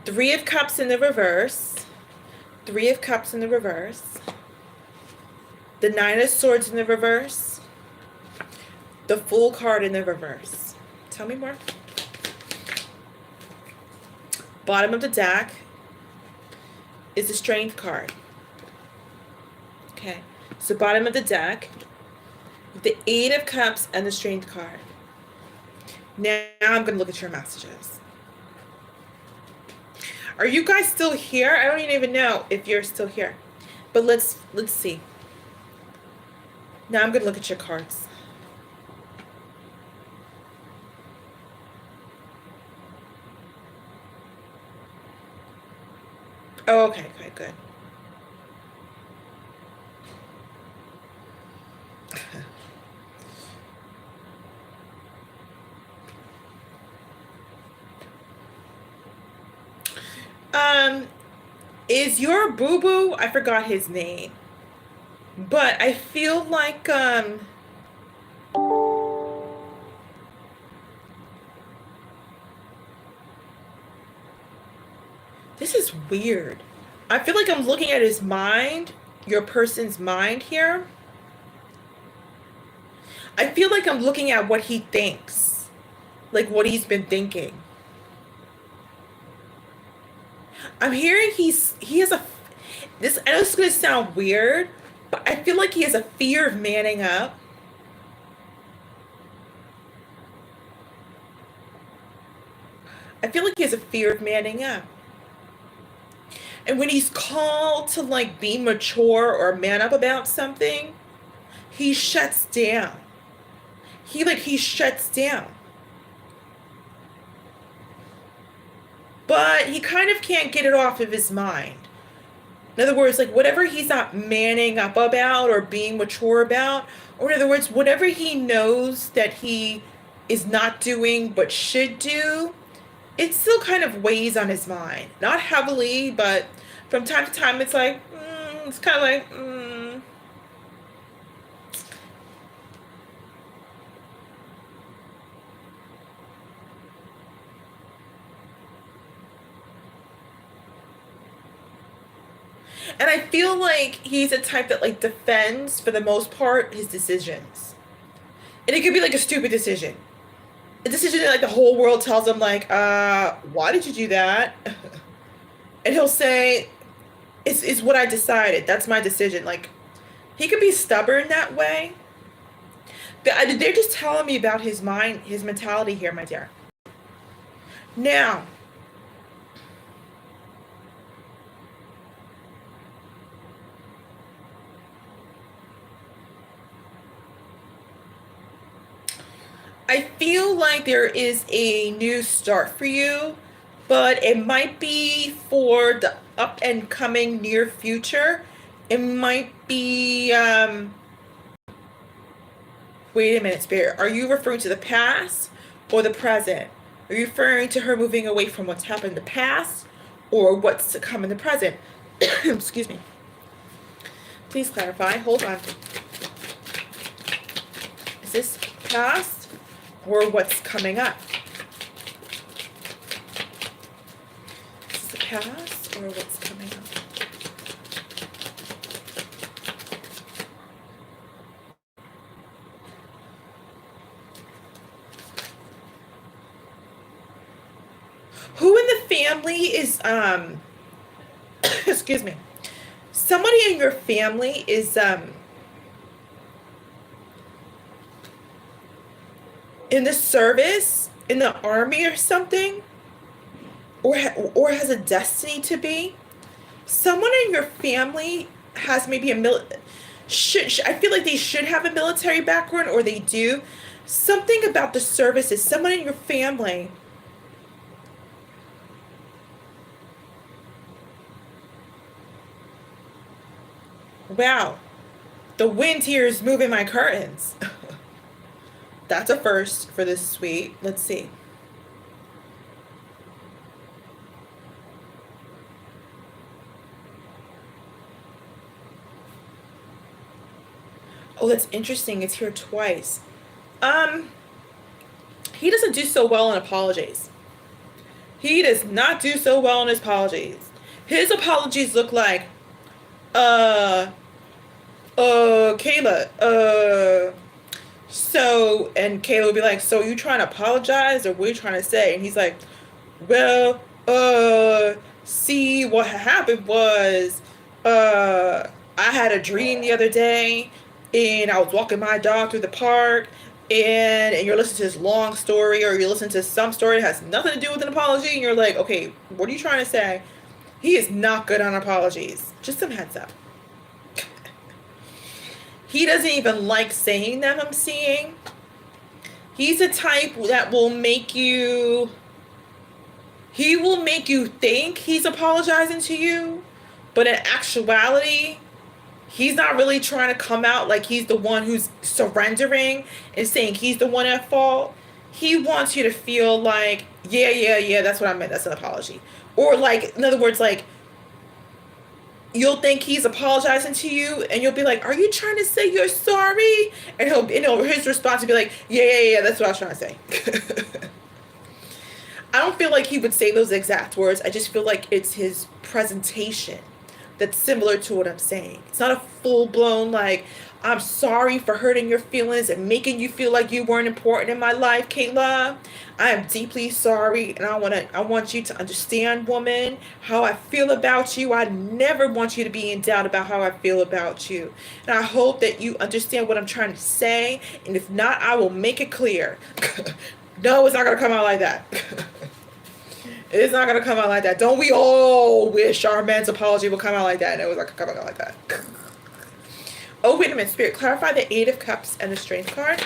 3 of Cups in the reverse. 3 of Cups in the reverse. The 9 of Swords in the reverse. The Fool card in the reverse. Tell me more. Bottom of the deck is the Strength card. Okay. So bottom of the deck, the Eight of Cups and the Strength card. Now I'm going to look at your messages. Are you guys still here? I don't even know if you're still here. But let's see. Now I'm going to look at your cards. Oh, okay, good. Is your boo-boo, I forgot his name, but I feel like, this is weird. I feel like I'm looking at his mind, your person's mind here. I feel like I'm looking at what he thinks, like what he's been thinking. I'm hearing he has a, this, I know it's going to sound weird, but I feel like he has a fear of manning up. I feel like he has a fear of manning up. And when he's called to like be mature or man up about something, he shuts down. He shuts down. But he kind of can't get it off of his mind. In other words, like whatever he's not manning up about or being mature about, or in other words, whatever he knows that he is not doing but should do, it still kind of weighs on his mind. Not heavily, but from time to time it's like, it's kind of like, And I feel like he's a type that like defends, for the most part, his decisions. And it could be like a stupid decision. A decision that like the whole world tells him like, why did you do that? And he'll say, it's what I decided. That's my decision. Like, he could be stubborn that way. But they're just telling me about his mind, his mentality here, my dear. Now, I feel like there is a new start for you, but it might be for the up and coming near future. It might be, wait a minute, Spirit. Are you referring to the past or the present? Are you referring to her moving away from what's happened in the past or what's to come in the present? Excuse me. Please clarify. Hold on. Is this past or what's coming up? Is this the past or what's coming up? Who in the family is, excuse me, somebody in your family is, in the service, in the army or something, or has a destiny to be. Someone in your family has maybe I feel like they should have a military background, or they do. Something about the services, someone in your family wow, the wind here is moving my curtains. That's a first for this suite. Let's see. Oh, that's interesting. It's here twice. He doesn't do so well in apologies. He does not do so well in his apologies. His apologies look like, Kayla, so, and Kayla would be like, so you trying to apologize, or what are you trying to say? And he's like, well, see, what happened was, I I had a dream the other day, and I was walking my dog through the park, and you're listening to this long story, or you're listening to some story that has nothing to do with an apology, and you're like, okay, what are you trying to say? He is not good on apologies. Just some heads up. He doesn't even like saying them, I'm seeing. He's a type that will make you... He will make you think he's apologizing to you, but in actuality, he's not really trying to come out like he's the one who's surrendering and saying he's the one at fault. He wants you to feel like, yeah, that's what I meant. That's an apology. Or like, in other words, like, you'll think he's apologizing to you, and you'll be like, are you trying to say you're sorry? And his response will be like, yeah, that's what I was trying to say. I don't feel like he would say those exact words. I just feel like it's his presentation that's similar to what I'm saying. It's not a full-blown, like, I'm sorry for hurting your feelings and making you feel like you weren't important in my life, Kayla. I am deeply sorry, and I want you to understand, woman, how I feel about you. I never want you to be in doubt about how I feel about you. And I hope that you understand what I'm trying to say, and if not, I will make it clear. No, it's not going to come out like that. It's not going to come out like that. Don't we all wish our man's apology would come out like that? No, it's not going to come out like that. Oh, wait a minute. Spirit, clarify the Eight of Cups and the Strength card.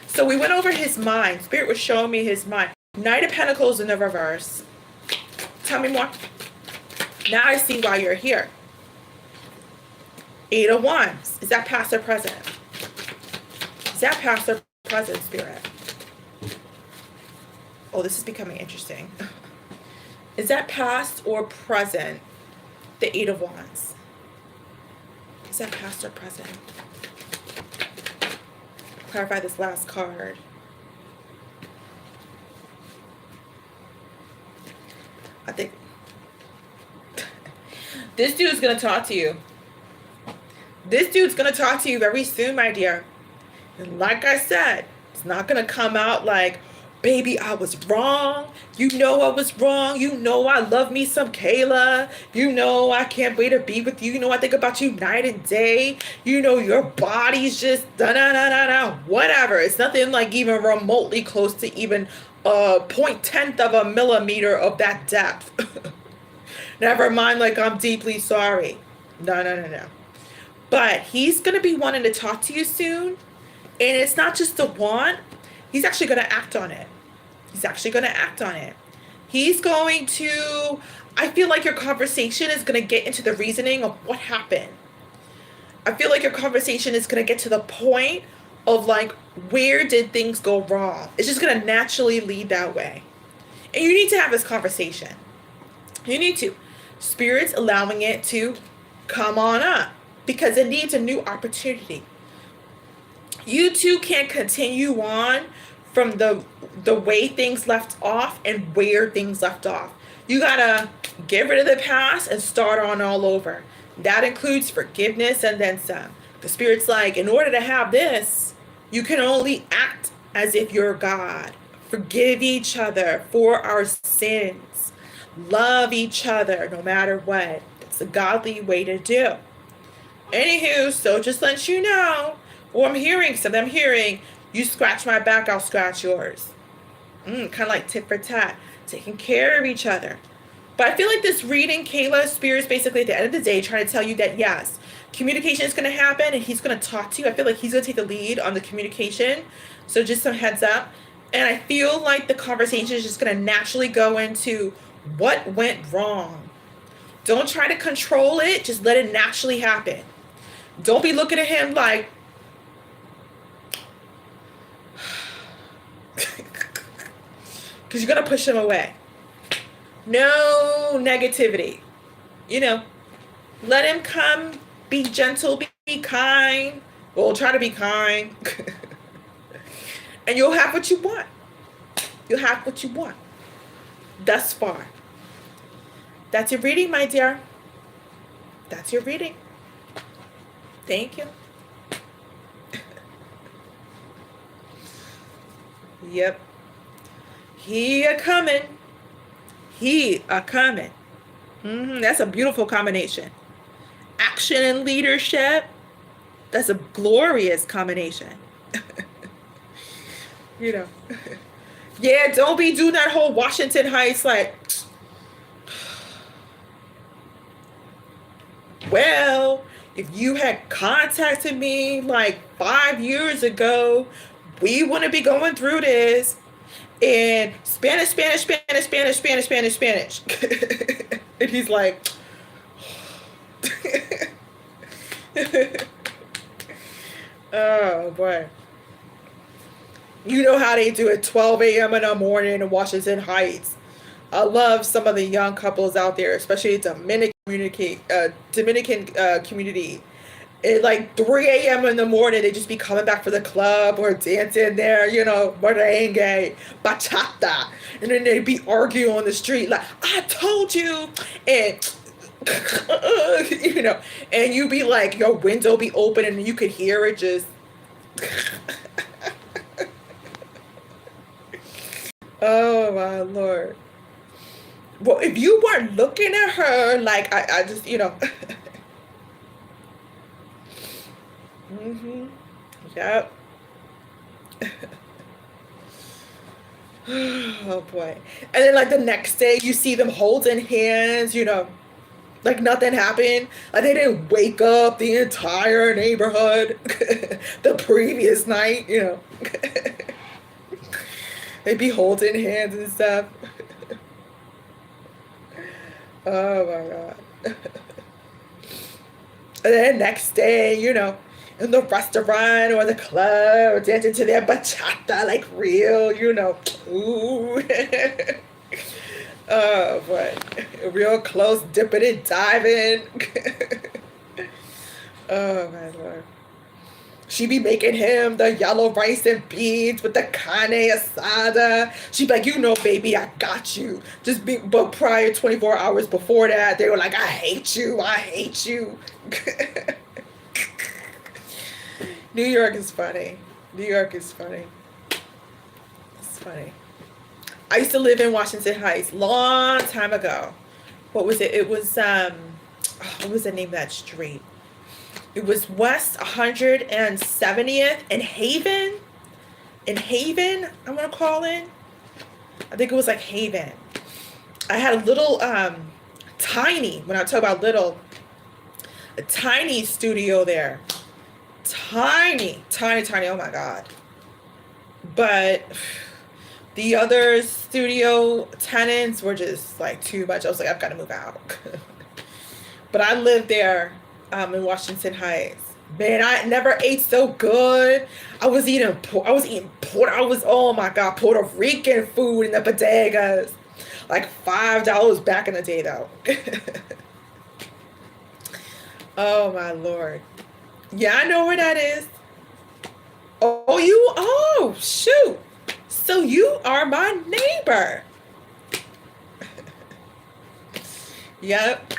So we went over his mind. Spirit was showing me his mind. Knight of Pentacles in the reverse. Tell me more. Now I see why you're here. Eight of Wands. Is that past or present? Is that past or present, Spirit? Oh, this is becoming interesting. Is that past or present, the Eight of Wands? Is that past or present? Clarify this last card. I think this dude's going to talk to you. This dude's going to talk to you very soon, my dear. And like I said, it's not going to come out like, baby, I was wrong. You know I was wrong. You know I love me some Kayla. You know I can't wait to be with you. You know I think about you night and day. You know your body's just da-da-da-da-da. Whatever. It's nothing like even remotely close to even a 0.10 of a millimeter of that depth. Never mind like I'm deeply sorry. No. But he's going to be wanting to talk to you soon. And it's not just a want. He's actually going to act on it. He's going to, I feel like your conversation is going to get into the reasoning of what happened. I feel like your conversation is going to get to the point of like, where did things go wrong? It's just going to naturally lead that way. And you need to have this conversation. You need to. Spirit's allowing it to come on up because it needs a new opportunity. You two can't continue on from the way things left off and where things left off. You gotta get rid of the past and start on all over. That includes forgiveness and then some. The Spirit's like, in order to have this, you can only act as if you're God. Forgive each other for our sins. Love each other no matter what. It's a godly way to do. Anywho, so just let you know, I'm hearing, you scratch my back, I'll scratch yours. Kind of like tit for tat, taking care of each other. But I feel like this reading, Kayla, Spirit's basically at the end of the day trying to tell you that yes, communication is going to happen and he's going to talk to you. I feel like he's going to take the lead on the communication. So just some heads up. And I feel like the conversation is just going to naturally go into what went wrong. Don't try to control it. Just let it naturally happen. Don't be looking at him like, because you're going to push him away. No negativity. Let him come, be gentle, be kind. Well, try to be kind. And you'll have what you want. You'll have what you want. Thus far. That's your reading, my dear. That's your reading. Thank you. Yep. He a-coming. That's a beautiful combination. action and leadership. That's a glorious combination. You know. Yeah, don't be doing that whole Washington Heights like, well, if you had contacted me like 5 years ago, we wouldn't be going through this. And Spanish. And he's like, oh boy. You know how they do it 12 a.m. in the morning in Washington Heights. I love some of the young couples out there, especially Dominican community. At like 3 a.m. in the morning, they just be coming back for the club or dancing there, you know, merengue, bachata. And then they be arguing on the street like, I told you. And, you know, and you be like, your window be open and you could hear it just. Oh, my Lord. Well, if you weren't looking at her, like, I just, you know. Mm-hmm. Yep. Oh boy. And then like the next day you see them holding hands, you know, like nothing happened. Like they didn't wake up the entire neighborhood the previous night, you know. They'd be holding hands and stuff. Oh my God. And then next day, you know, in the restaurant or the club, dancing to their bachata like real, you know. Ooh. Oh, boy. Real close, dipping and diving. Oh, my Lord. She be making him the yellow rice and beans with the carne asada. She be like, you know, baby, I got you. But prior 24 hours before that, they were like, I hate you. I hate you. New York is funny. New York is funny. It's funny. I used to live in Washington Heights long time ago. What was it? It was, what was the name of that street? It was West 170th and Haven. In Haven, I'm going to call it. I think it was like Haven. I had a little, tiny, when I talk about little, a tiny studio there. Tiny, oh my God. But the other studio tenants were just like too much. I was like, I've got to move out. But I lived there in Washington Heights. Man, I never ate so good. Oh my God, Puerto Rican food in the bodegas. Like $5 back in the day though. Oh my Lord. Yeah, I know where that is. Oh, shoot. So you are my neighbor. Yep.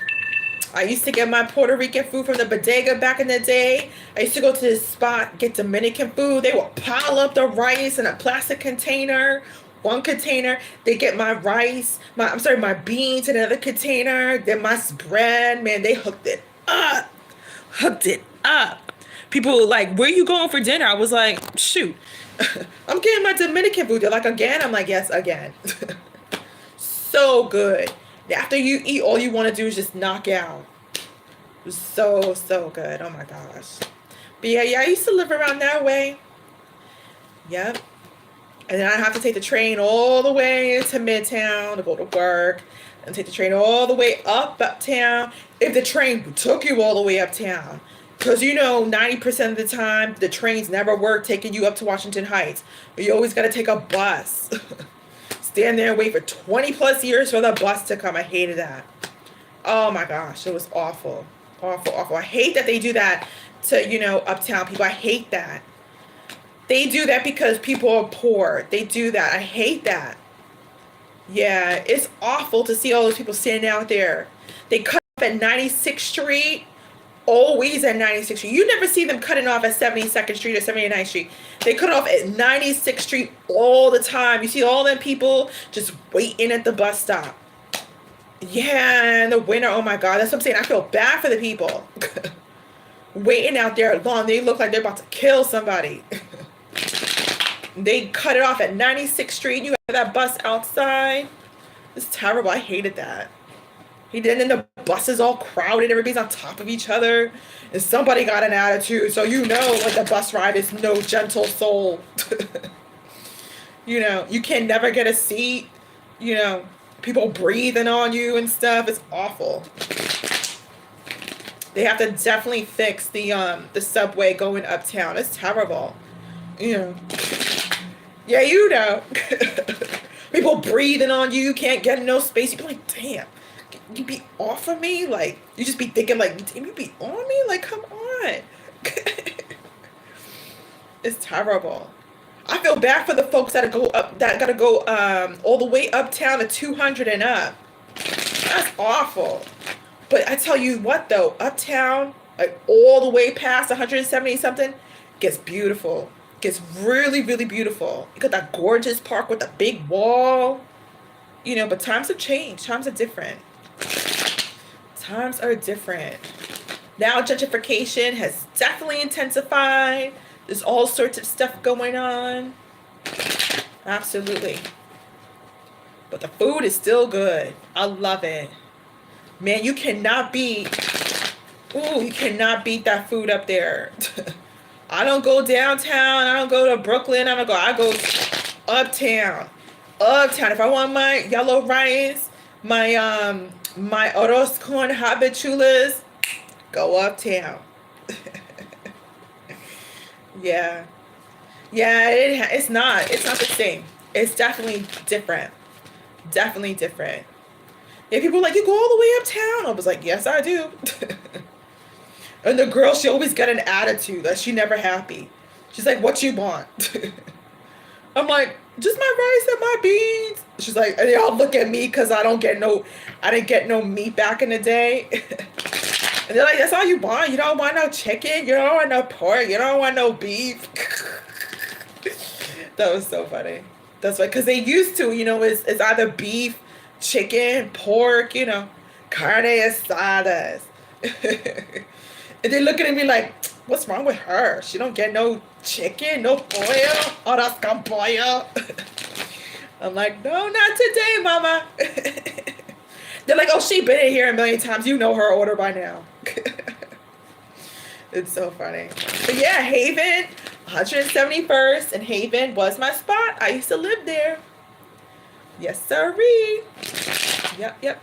I used to get my Puerto Rican food from the bodega back in the day. I used to go to this spot, get Dominican food. They would pile up the rice in a plastic container. One container. They get my rice, my beans in another container. Then my bread, man, they hooked it up. People were like, where you going for dinner? I was like, shoot, I'm getting my Dominican food. They're like, again? I'm like, yes, again. So good. After you eat, all you want to do is just knock out. It was so good. Oh my gosh. But yeah, I used to live around that way. Yep. And then I have to take the train all the way into Midtown to go to work. And take the train all the way uptown. If the train took you all the way uptown. Because, you know, 90% of the time, the trains never work taking you up to Washington Heights. You always got to take a bus. Stand there and wait for 20 plus years for the bus to come. I hated that. Oh, my gosh. It was awful. Awful. I hate that they do that to, you know, uptown people. I hate that. They do that because people are poor. They do that. I hate that. Yeah, it's awful to see all those people standing out there. They cut off at 96th Street. Always at 96th Street. You never see them cutting off at 72nd Street or 79th Street. They cut off at 96th Street all the time. You see all them people just waiting at the bus stop. Yeah, in the winter, oh my God, that's what I'm saying. I feel bad for the people waiting out there long. They look like they're about to kill somebody. They cut it off at 96th Street. You have that bus outside. It's terrible. I hated that. He did, and then the bus is all crowded. Everybody's on top of each other. And somebody got an attitude. So you know, like, the bus ride is no gentle soul. You know, you can never get a seat. You know, people breathing on you and stuff. It's awful. They have to definitely fix the subway going uptown. It's terrible. You know. Yeah, you know. People breathing on you. You can't get no space. You be like, damn. You be off of me? Like, you just be thinking, like, you be on me? Like, come on. It's terrible. I feel bad for the folks that gotta go all the way uptown to 200 and up. That's awful. But I tell you what, though, uptown, like all the way past 170 something, gets beautiful. Gets really, really beautiful. You got that gorgeous park with the big wall. You know, but times have changed. Times are different. Times are different. Now gentrification has definitely intensified. There's all sorts of stuff going on. Absolutely. But the food is still good. I love it. Man, you cannot beat that food up there. I don't go downtown. I don't go to Brooklyn. I go uptown. Uptown. If I want my yellow rice, my arroz con habichuelas, go uptown. Yeah. Yeah, it's not the same. It's definitely different. Definitely different. Yeah, people are like, you go all the way uptown. I was like, yes, I do. And the girl, she always got an attitude that she never happy. She's like, what you want? I'm like, just my rice and my beans. She's like, and they all look at me because I didn't get no meat back in the day. And they're like, that's all you want? You don't want no chicken? You don't want no pork? You don't want no beef? That was so funny. That's why, because they used to, you know, it's either beef, chicken, pork, you know, carne asadas. And they're looking at me like, what's wrong with her? She don't get no chicken, no pollo, arroz con pollo. I'm like, no, not today, mama. They're like, oh, she been in here a million times. You know her order by now. It's so funny. But yeah, Haven, 171st, and Haven was my spot. I used to live there. Yes, sirree. Yep.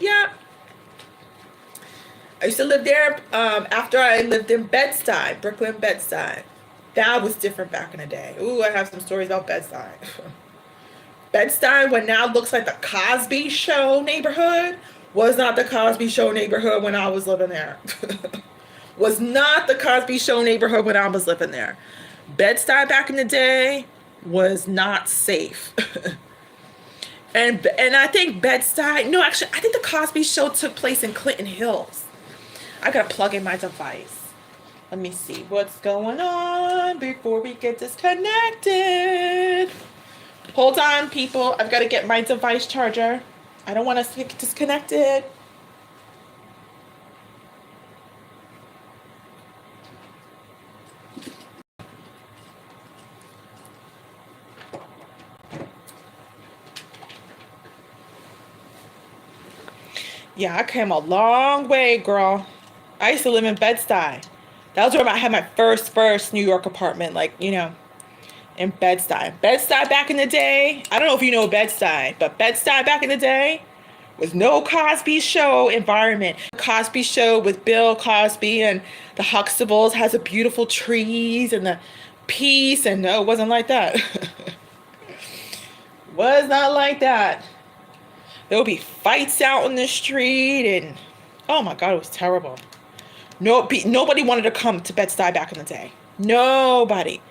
I used to live there after I lived in Bed-Stuy, Brooklyn, Bed-Stuy. That was different back in the day. Ooh, I have some stories about Bed-Stuy. Bed-Stuy, what now looks like the Cosby Show neighborhood, was not the Cosby Show neighborhood when I was living there. Was not the Cosby Show neighborhood when I was living there. Bed-Stuy back in the day was not safe. And I think Bed-Stuy, no, actually, I think the Cosby Show took place in Clinton Hills. I gotta plug in my device. Let me see what's going on before we get disconnected. Hold on, people. I've got to get my device charger. I don't want us to get disconnected. Yeah, I came a long way, girl. I used to live in Bed-Stuy. That was where I had my first New York apartment, like, you know, in Bed-Stuy. Bed-Stuy back in the day, I don't know if you know Bed-Stuy, but Bed-Stuy back in the day was no Cosby Show environment. Cosby Show with Bill Cosby and the Huxtables has the beautiful trees and the peace, and no, it wasn't like that. Was not like that. There would be fights out in the street, and oh my God, it was terrible. Nobody wanted to come to Bed-Stuy back in the day. Nobody.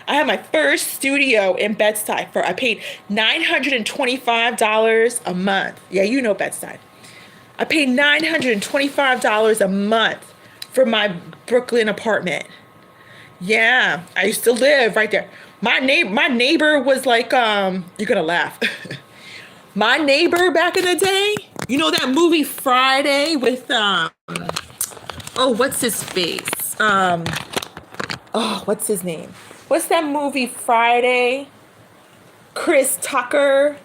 I had my first studio in Bed-Stuy I paid $925 a month. Yeah, you know Bed-Stuy. I paid $925 a month for my Brooklyn apartment. Yeah, I used to live right there. My neighbor was like, you're gonna laugh. My neighbor back in the day, You know that movie Friday with oh, what's his face? Oh, what's his name? What's that movie Friday? Chris Tucker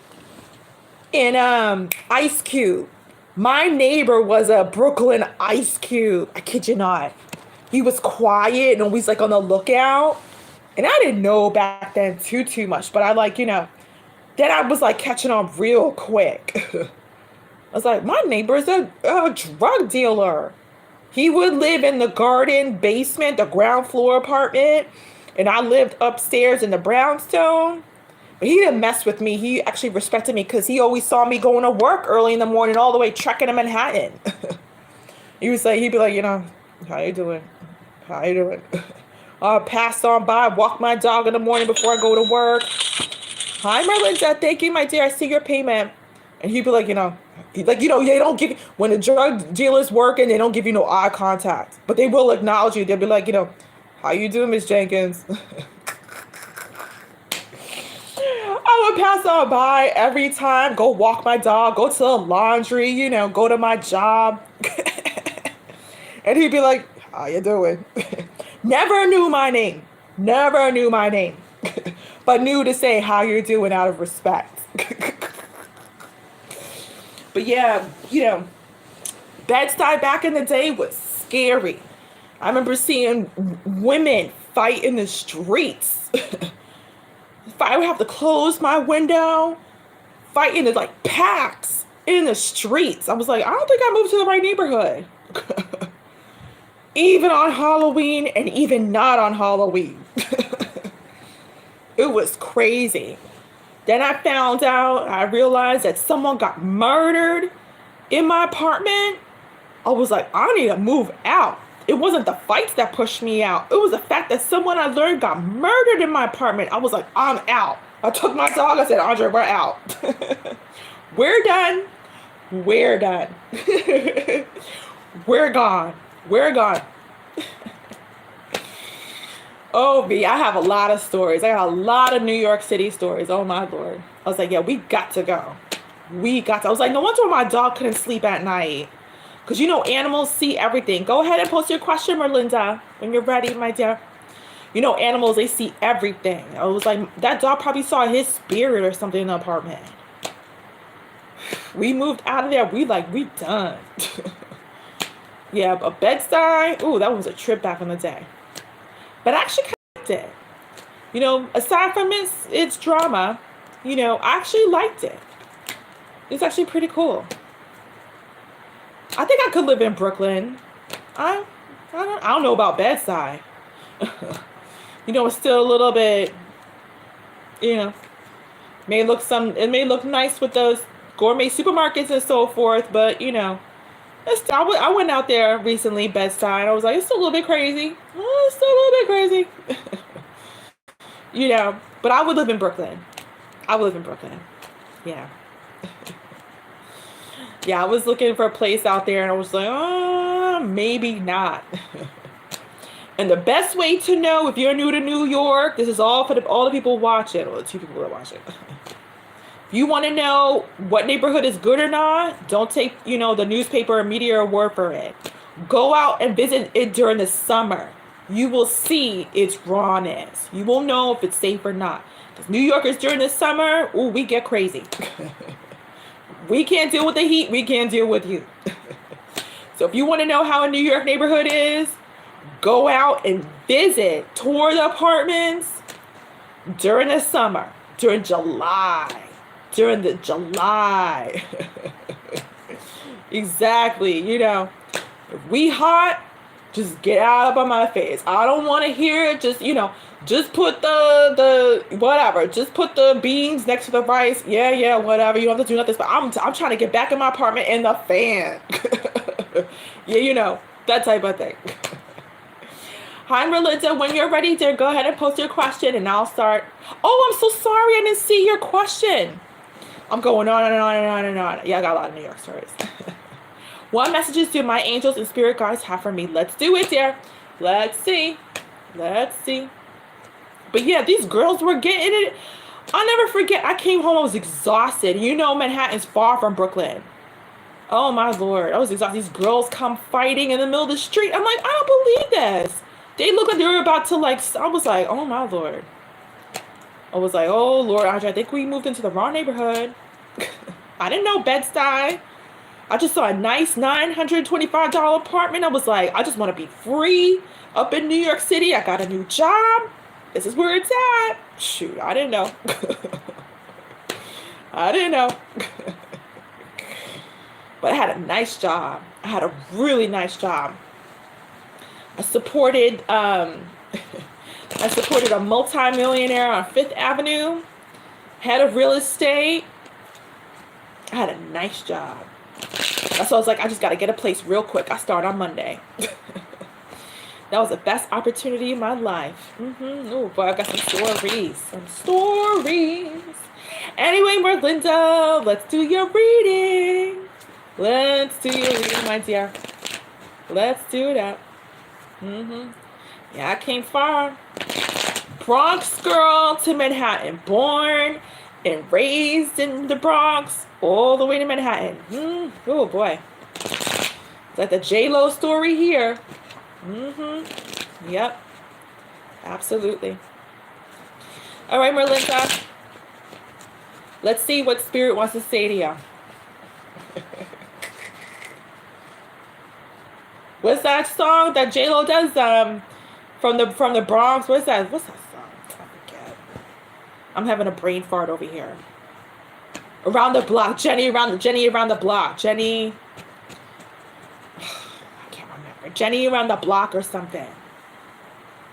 and Ice Cube. My neighbor was a Brooklyn Ice Cube. I kid you not. He was quiet and always like on the lookout. And I didn't know back then too much, but I like, then I was like catching on real quick. I was like, my neighbor is a drug dealer. He would live in the garden basement, the ground floor apartment, and I lived upstairs in the brownstone. But he didn't mess with me. He actually respected me because he always saw me going to work early in the morning all the way trekking to Manhattan. He'd be like, how you doing? How you doing? Pass on by, walk my dog in the morning before I go to work. Hi, Merlinda. Thank you, my dear. I see your payment. And he'd be like, they don't give you, when the drug dealer's working, they don't give you no eye contact. But they will acknowledge you. They'll be like, how you doing, Miss Jenkins? I would pass on by every time, go walk my dog, go to the laundry, go to my job. And he'd be like, how you doing? Never knew my name. Never knew my name. But knew to say how you're doing out of respect. But yeah, Bed-Stuy back in the day was scary. I remember seeing women fight in the streets. I would have to close my window, fighting in like packs in the streets. I was like, I don't think I moved to the right neighborhood. Even on Halloween and even not on Halloween. It was crazy. Then I realized that someone got murdered in my apartment. I was like, I need to move out. It wasn't the fights that pushed me out. It was the fact that someone I learned got murdered in my apartment. I was like, I'm out. I took my dog. I said, Andre, we're out. We're done. We're done. We're gone. We're gone. Oh, B, I have a lot of stories. I got a lot of New York City stories. Oh, my Lord. I was like, yeah, we got to go. I was like, no wonder my dog couldn't sleep at night. Because, animals see everything. Go ahead and post your question, Merlinda, when you're ready, my dear. Animals, they see everything. I was like, that dog probably saw his spirit or something in the apartment. We moved out of there. We done. Yeah, but Bed-Stuy, ooh, that was a trip back in the day. But I actually kind of liked it. Aside from its drama, I actually liked it. It's actually pretty cool. I think I could live in Brooklyn. I don't know about Bed-Stuy. It's still a little bit, it may look nice with those gourmet supermarkets and so forth, but I went out there recently, Bed-Stuy, and I was like, it's still a little bit crazy. It's still a little bit crazy. But I would live in Brooklyn. Yeah. Yeah, I was looking for a place out there, and I was like, maybe not. And the best way to know if you're new to New York, this is all for all the people watching, or the 2 people that watch it. If you want to know what neighborhood is good or not, don't take, the newspaper or media word for it. Go out and visit it during the summer. You will see its rawness. You will know if it's safe or not. Because New Yorkers during the summer, ooh, we get crazy. We can't deal with the heat. We can't deal with you. So if you want to know how a New York neighborhood is, go out and visit, tour the apartments during the summer, during July. Exactly. If we hot, just get out of my face. I don't want to hear it. Just put the whatever. Just put the beans next to the rice. Yeah, whatever. You don't have to do nothing. But I'm trying to get back in my apartment in the fan. Yeah, that type of thing. Hi, Merlinda. When you're ready, dear, go ahead and post your question, and I'll start. Oh, I'm so sorry. I didn't see your question. I'm going on and on and on and on. Yeah, I got a lot of New York stories. What messages do my angels and spirit guides have for me? Let's do it, dear. Let's see. But yeah, these girls were getting it. I'll never forget. I came home. I was exhausted. Manhattan's far from Brooklyn. Oh my Lord. I was exhausted. These girls come fighting in the middle of the street. I'm like, I don't believe this. They look like they were about to like, I was like, oh my Lord. I was like, oh Lord, Audrey, I think we moved into the wrong neighborhood. I didn't know Bed-Stuy. I just saw a nice $925 apartment. I was like, I just want to be free up in New York City. I got a new job. This is where it's at. Shoot, I didn't know. I didn't know. But I had a nice job. I had a really nice job. I supported I supported a multimillionaire on Fifth Avenue. Head of real estate. I had a nice job. So I was like, I just got to get a place real quick. I start on Monday. That was the best opportunity in my life. Oh boy, I got some stories. Anyway, Merlinda, let's do your reading. Let's do your reading, my dear. Let's do that. Yeah, I came far. Bronx girl to Manhattan. Born and raised in the Bronx. All the way to Manhattan. Oh boy. It's like the J-Lo story here. Yep. Absolutely. All right, Merlinda. Let's see what Spirit wants to say to you. What's that song that J-Lo does? From the Bronx. What's that song? I forget. I'm having a brain fart over here. Around the block. Jenny around the block. Jenny. I can't remember. Jenny around the block or something.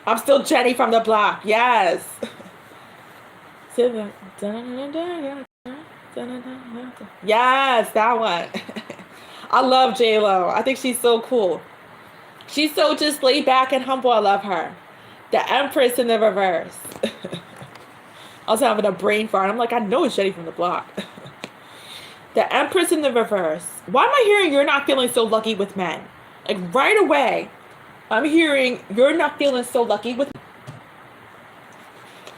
I'm still Jenny from the block. Yes. Yes, that one. I love J-Lo. I think she's so cool. She's so just laid back and humble. I love her. The Empress in the reverse. I was having a brain fart. I'm like, I know it's Jenny from the block. The Empress in the reverse. Why am I hearing you're not feeling so lucky with men? Like right away, I'm hearing you're not feeling so lucky with men.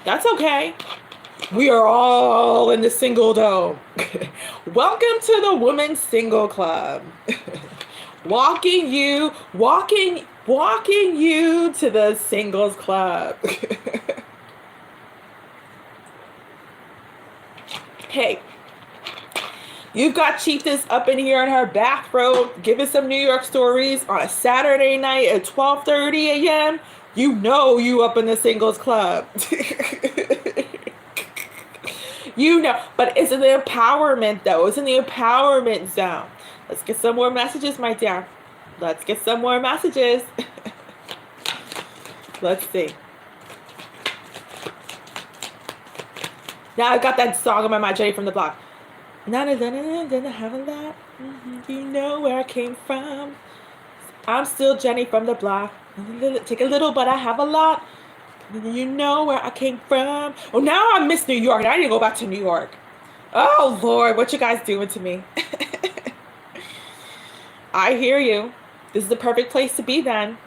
That's okay. We are all in the single dome. Welcome to the Women's Single Club. Walking you to the singles club. Hey, you've got Chieftess up in here in her bathrobe, giving some New York stories on a Saturday night at 12:30 a.m. You know you up in the singles club. You know, but it's in the empowerment though. It's in the empowerment zone. Let's get some more messages, my dear. Let's get some more messages. Let's see. Now I got that song in my mind, Jenny from the block. Didn't have a lot. You know where I came from. I'm still Jenny from the block. Take a little, but I have a lot. You know where I came from. Oh, now I miss New York. I need to go back to New York. Oh, Lord, what you guys doing to me? I hear you. This is the perfect place to be then.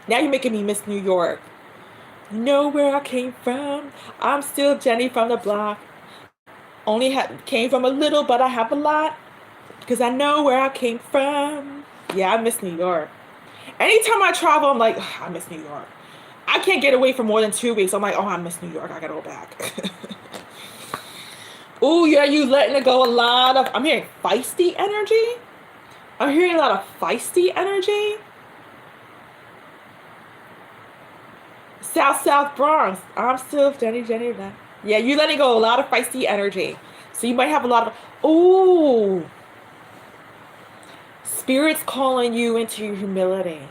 Now you're making me miss New York. You know where I came from. I'm still Jenny from the block. Only came from a little, but I have a lot. Because I know where I came from. Yeah, I miss New York. Anytime I travel, I'm like, I miss New York. I can't get away for more than 2 weeks. I'm like, oh, I miss New York. I gotta go back. Oh, yeah, you letting it go a lot of... I'm hearing feisty energy. I'm hearing a lot of feisty energy. South Bronx. I'm still Jenny. Yeah, you letting go a lot of feisty energy. So you might have a lot of... Oh. Spirit's calling you into your humility.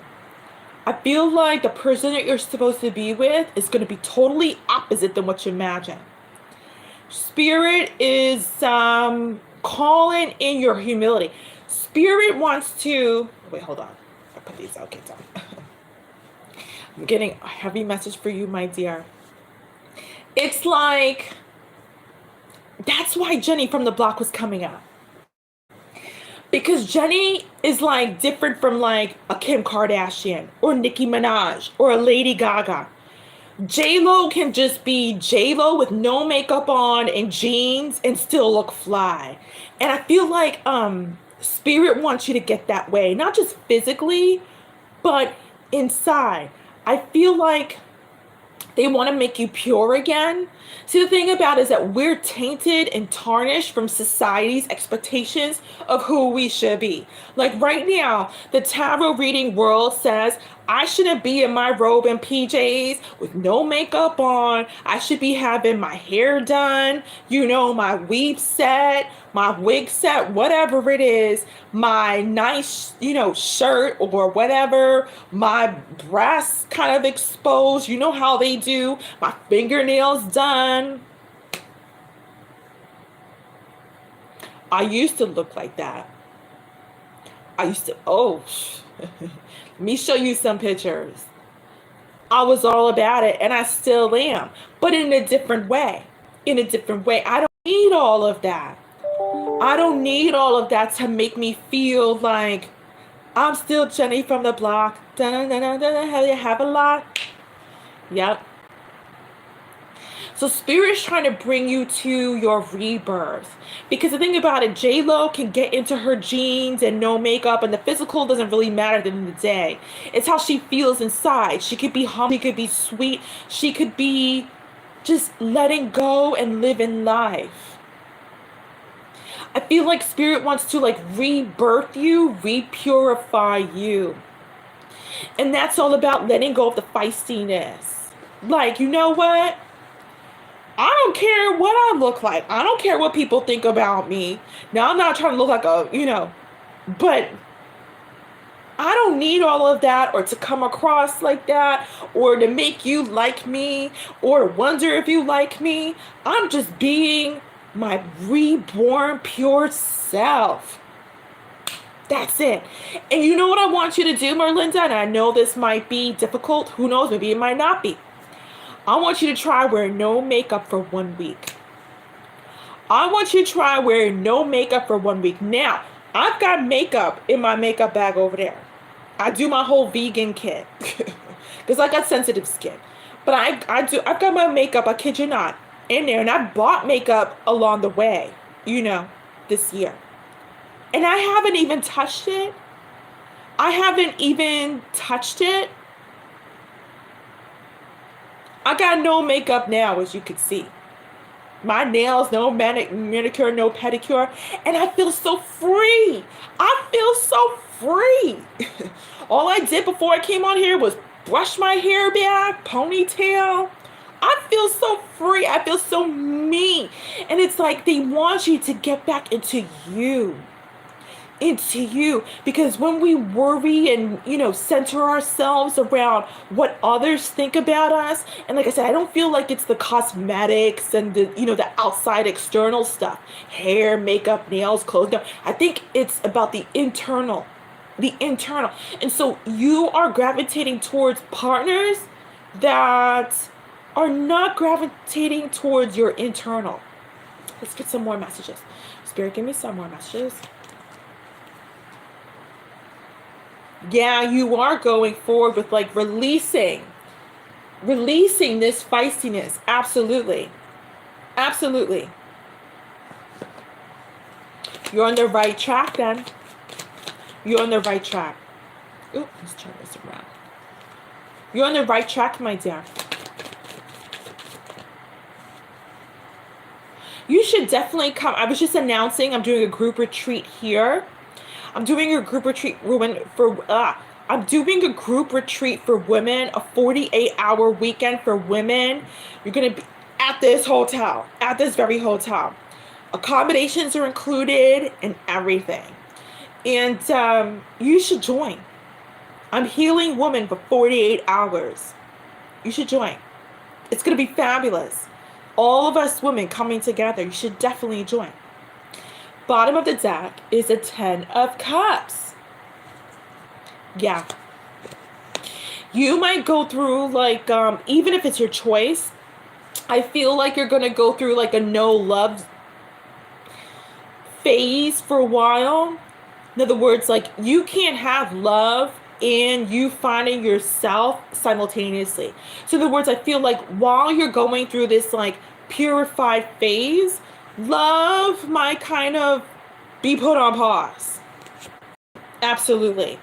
I feel like the person that you're supposed to be with is going to be totally opposite than what you imagine. Spirit is calling in your humility. Spirit wants to... Wait, hold on. I put these out. Okay, I'm getting a heavy message for you, my dear. It's like... That's why Jenny from the block was coming up. Because Jenny is like different from like a Kim Kardashian or Nicki Minaj or a Lady Gaga. J-Lo can just be J-Lo with no makeup on and jeans and still look fly. And I feel like Spirit wants you to get that way, not just physically, but inside. I feel like they want to make you pure again. See, the thing about it is that we're tainted and tarnished from society's expectations of who we should be. Like right now, the tarot reading world says I shouldn't be in my robe and PJs with no makeup on. I should be having my hair done, my weave set, my wig set, whatever it is, my nice, shirt or whatever, my breasts kind of exposed, how they do, my fingernails done. I used to look like that. Let me show you some pictures. I was all about it, and I still am, but in a different way. I don't need all of that. I don't need all of that to make me feel like I'm still Jenny from the block. Have a lot. Yep. So Spirit's trying to bring you to your rebirth. Because the thing about it, J-Lo can get into her jeans and no makeup, and the physical doesn't really matter at the end of the day. It's how she feels inside. She could be humble, she could be sweet, she could be just letting go and living life. I feel like Spirit wants to rebirth you, repurify you. And that's all about letting go of the feistiness. You know what? I don't care what I look like. I don't care what people think about me. Now, I'm not trying to look like but I don't need all of that, or to come across like that, or to make you like me, or wonder if you like me. I'm just being my reborn pure self. That's it. And you know what I want you to do, Merlinda? And I know this might be difficult. Who knows? Maybe it might not be. I want you to try wearing no makeup for 1 week. I want you to try wearing no makeup for 1 week. Now, I've got makeup in my makeup bag over there. I do my whole vegan kit because I got sensitive skin. But I've got my makeup, I kid you not, in there. And I bought makeup along the way, this year. And I haven't even touched it. I got no makeup now, as you can see. My nails, no manicure, no pedicure. And I feel so free. All I did before I came on here was brush my hair back, ponytail. I feel so free. I feel so me. And it's like they want you to get back into you. Because when we worry and center ourselves around what others think about us, and like I said, I don't feel like it's the cosmetics and the outside external stuff, hair, makeup, nails, clothes. No, I think it's about the internal. And so you are gravitating towards partners that are not gravitating towards your internal. Let's get some more messages. Spirit, give me some more messages. Yeah, you are going forward with releasing this feistiness. Absolutely. You're on the right track then. You're on the right track. Ooh, let's turn this around. You're on the right track, my dear. You should definitely come. I was just announcing I'm doing a group retreat here. I'm doing a group retreat for women, a 48-hour weekend for women. You're going to be at this very hotel. Accommodations are included and everything. And you should join. I'm healing women for 48 hours. You should join. It's going to be fabulous. All of us women coming together. You should definitely join. Bottom of the deck is a 10 of Cups. Yeah. You might go through even if it's your choice, I feel like you're going to go through a no love phase for a while. In other words, you can't have love and you finding yourself simultaneously. So in other words, I feel like while you're going through this purified phase, love might kind of be put on pause. Absolutely.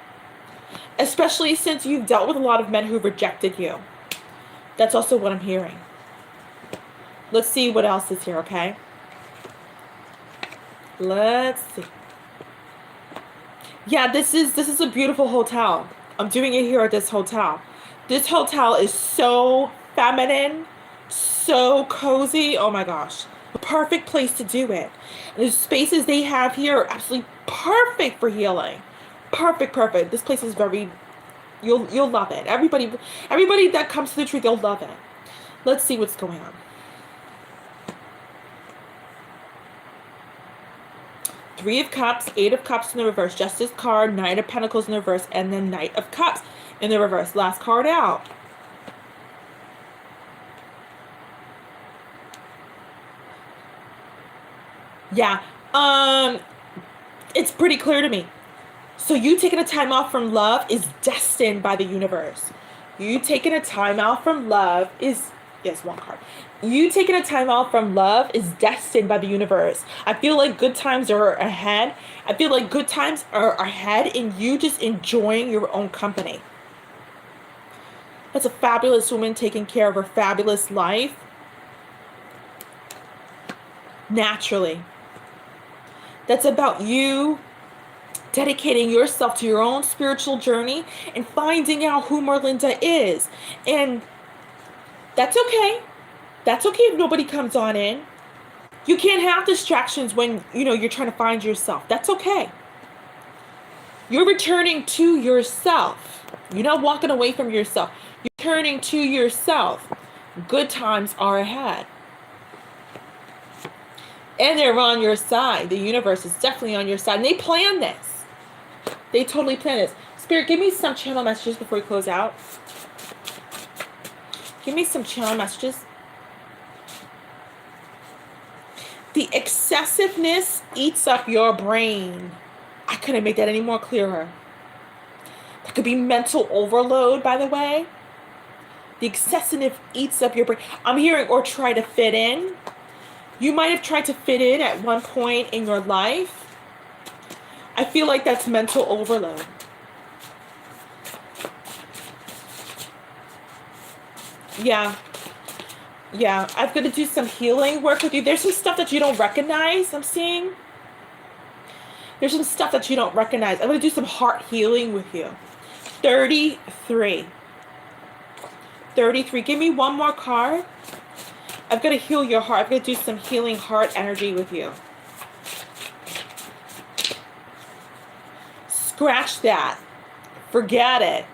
Especially since you've dealt with a lot of men who rejected you. That's also what I'm hearing. Let's see what else is here, okay? Let's see. Yeah, this is a beautiful hotel. I'm doing it here at this hotel. This hotel is so feminine, so cozy. Oh my gosh. A perfect place to do it. And the spaces they have here are absolutely perfect for healing. Perfect, perfect. This place is very, you'll love it. Everybody that comes to the tree, they'll love it. Let's see what's going on. Three of Cups, Eight of Cups in the reverse, Justice card, Knight of Pentacles in the reverse, and then Knight of Cups in the reverse. Last card out. Yeah, it's pretty clear to me. So you taking a time off from love is destined by the universe. You taking a time out from love is, yes, one card. You taking a time out from love is destined by the universe. I feel like good times are ahead. I feel like good times are ahead and you just enjoying your own company. That's a fabulous woman taking care of her fabulous life. Naturally. That's about you dedicating yourself to your own spiritual journey and finding out who Merlinda is. And that's okay. That's okay if nobody comes on in. You can't have distractions when, you're trying to find yourself. That's okay. You're returning to yourself. You're not walking away from yourself. You're turning to yourself. Good times are ahead. And they're on your side. The universe is definitely on your side. And they planned this. They totally planned this. Spirit, give me some channel messages before we close out. Give me some channel messages. The excessiveness eats up your brain. I couldn't make that any more clearer. That could be mental overload, by the way. The excessiveness eats up your brain. I'm hearing, or try to fit in. You might have tried to fit in at one point in your life. I feel like that's mental overload. Yeah. Yeah, I'm going to do some healing work with you. There's some stuff that you don't recognize, I'm seeing. There's some stuff that you don't recognize. I'm going to do some heart healing with you. 33. 33. Give me one more card. I'm going to heal your heart. I'm going to do some healing heart energy with you. Scratch that. Forget it.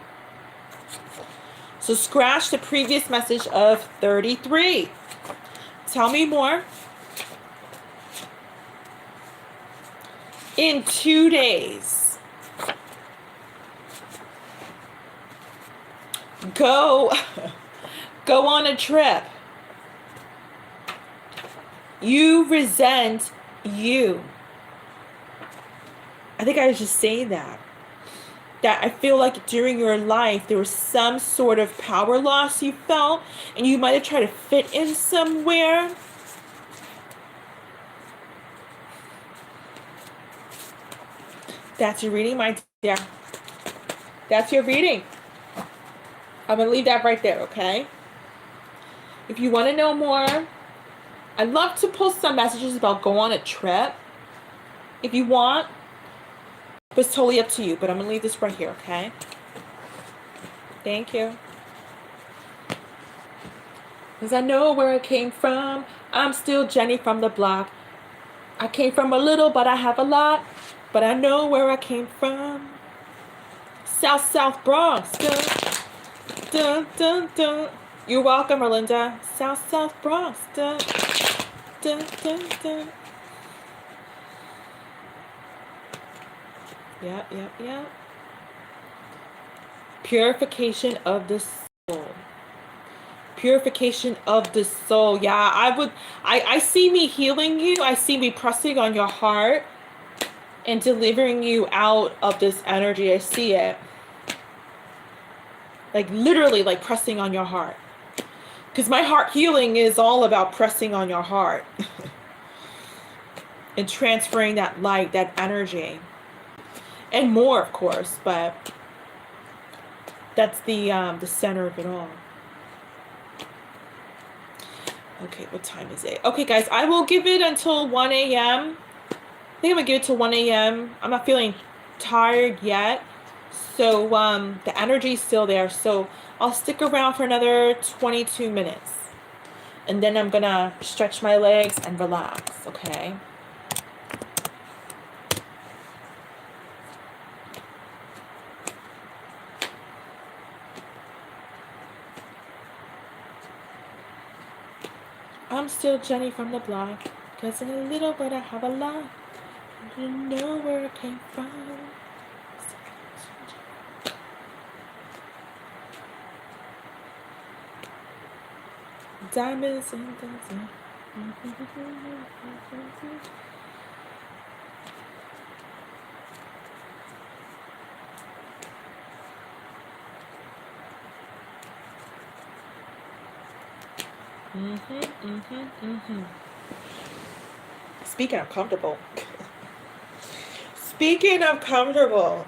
So scratch the previous message of 33. Tell me more. In 2 days, go on a trip. You resent you. I think I was just saying that. That I feel like during your life, there was some sort of power loss you felt, and you might have tried to fit in somewhere. That's your reading, my dear. That's your reading. I'm going to leave that right there, okay? If you want to know more, I'd love to post some messages about go on a trip. If you want. It's totally up to you, but I'm going to leave this right here, okay? Thank you. Because I know where I came from. I'm still Jenny from the block. I came from a little, but I have a lot. But I know where I came from. South Bronx. Dun, dun, dun, dun. You're welcome, Merlinda. South Bronx. Dun, dun, dun, dun. Yeah. Purification of the soul. Purification of the soul. Yeah, I see me healing you. I see me pressing on your heart and delivering you out of this energy. I see it. Like literally like pressing on your heart. Because my heart healing is all about pressing on your heart. And transferring that light, that energy. and more, of course, but that's the center of it all. Okay, what time is it? Okay, guys, I will give it until 1 a.m. I think I'm gonna give it till 1 a.m. I'm not feeling tired yet, so the energy's still there. So I'll stick around for another 22 minutes, and then I'm gonna stretch my legs and relax. Okay. I'm still Jenny from the block, 'cause in a little bit I have a lot. You know where it came from. Diamonds and dancing. Speaking of comfortable. Speaking of comfortable.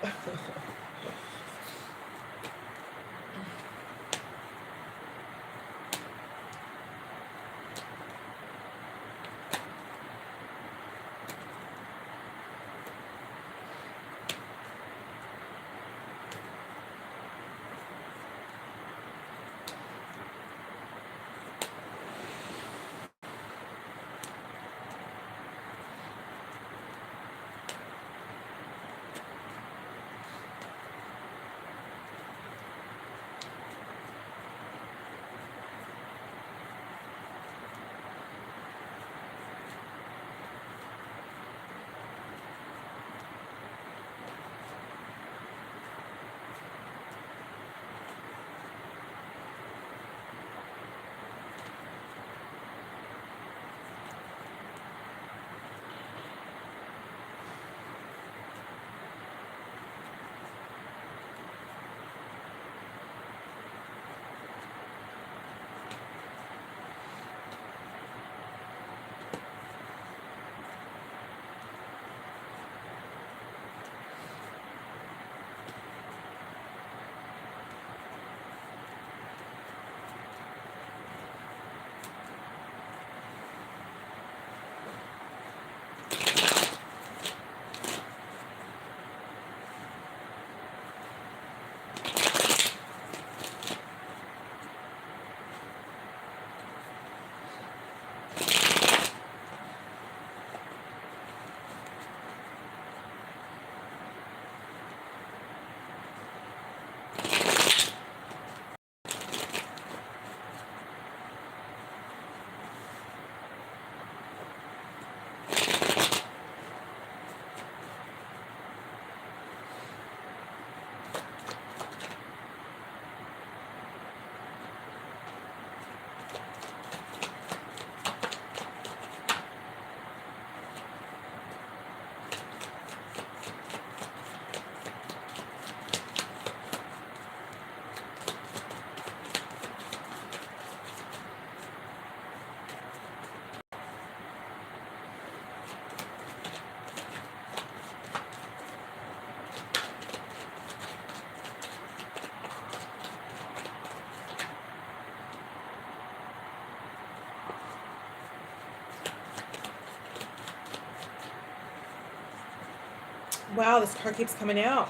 Wow, this card keeps coming out.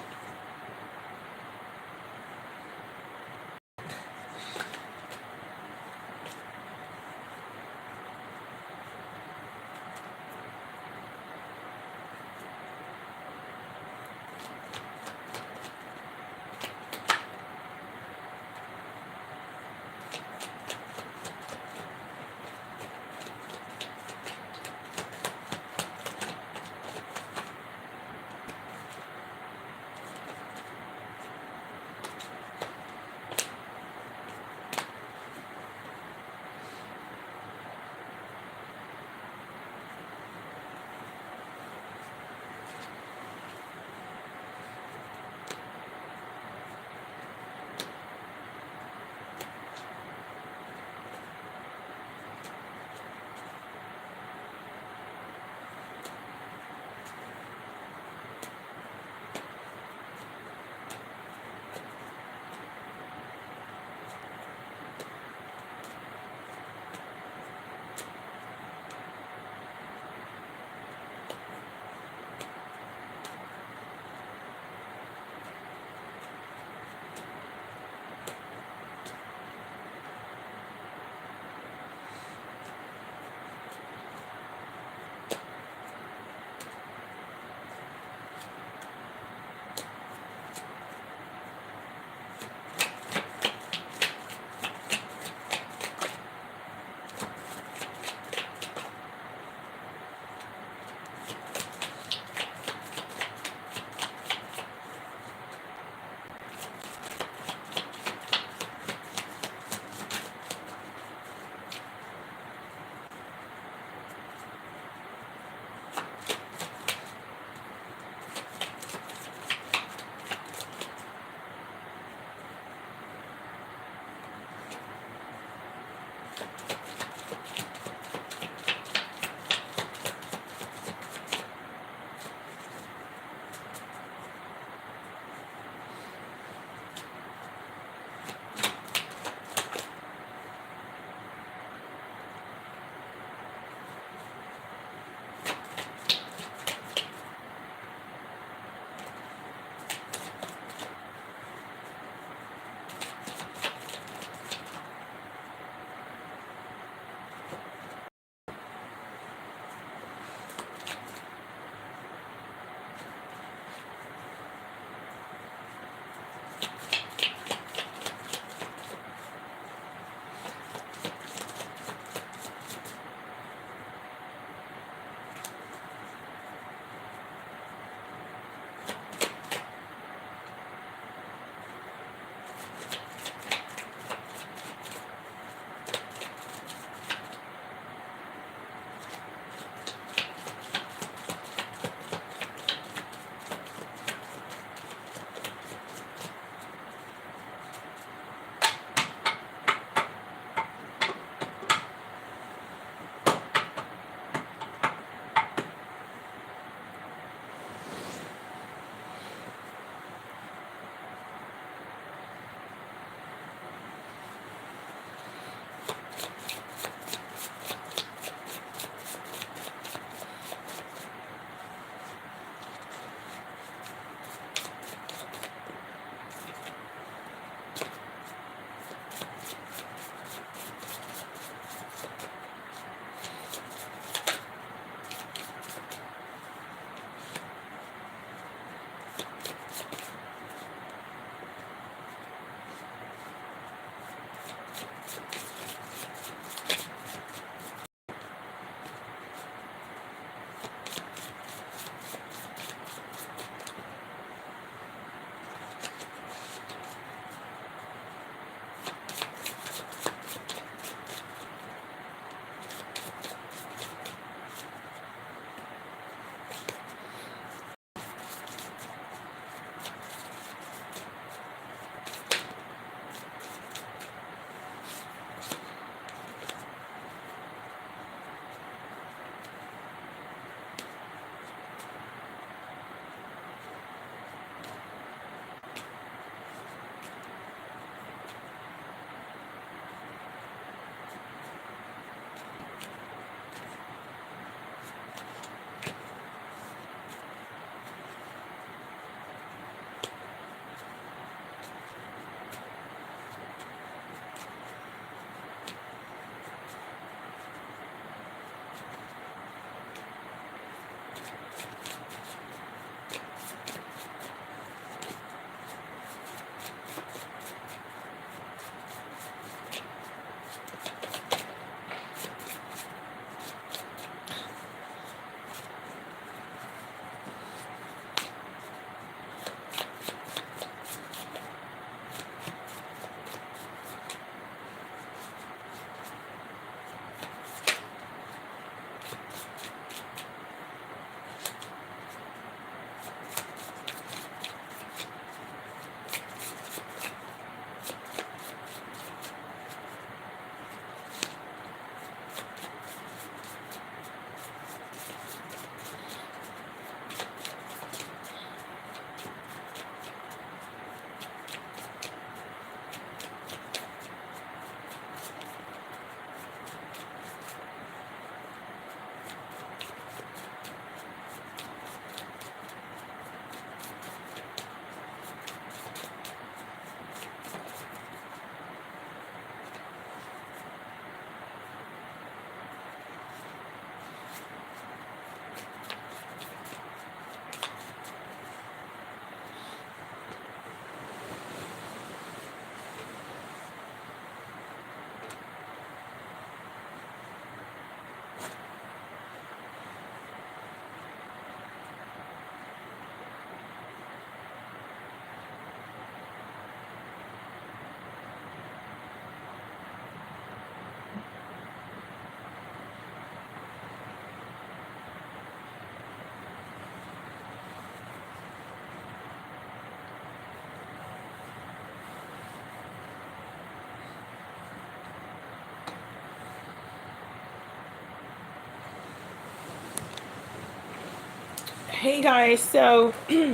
Hey guys, so there's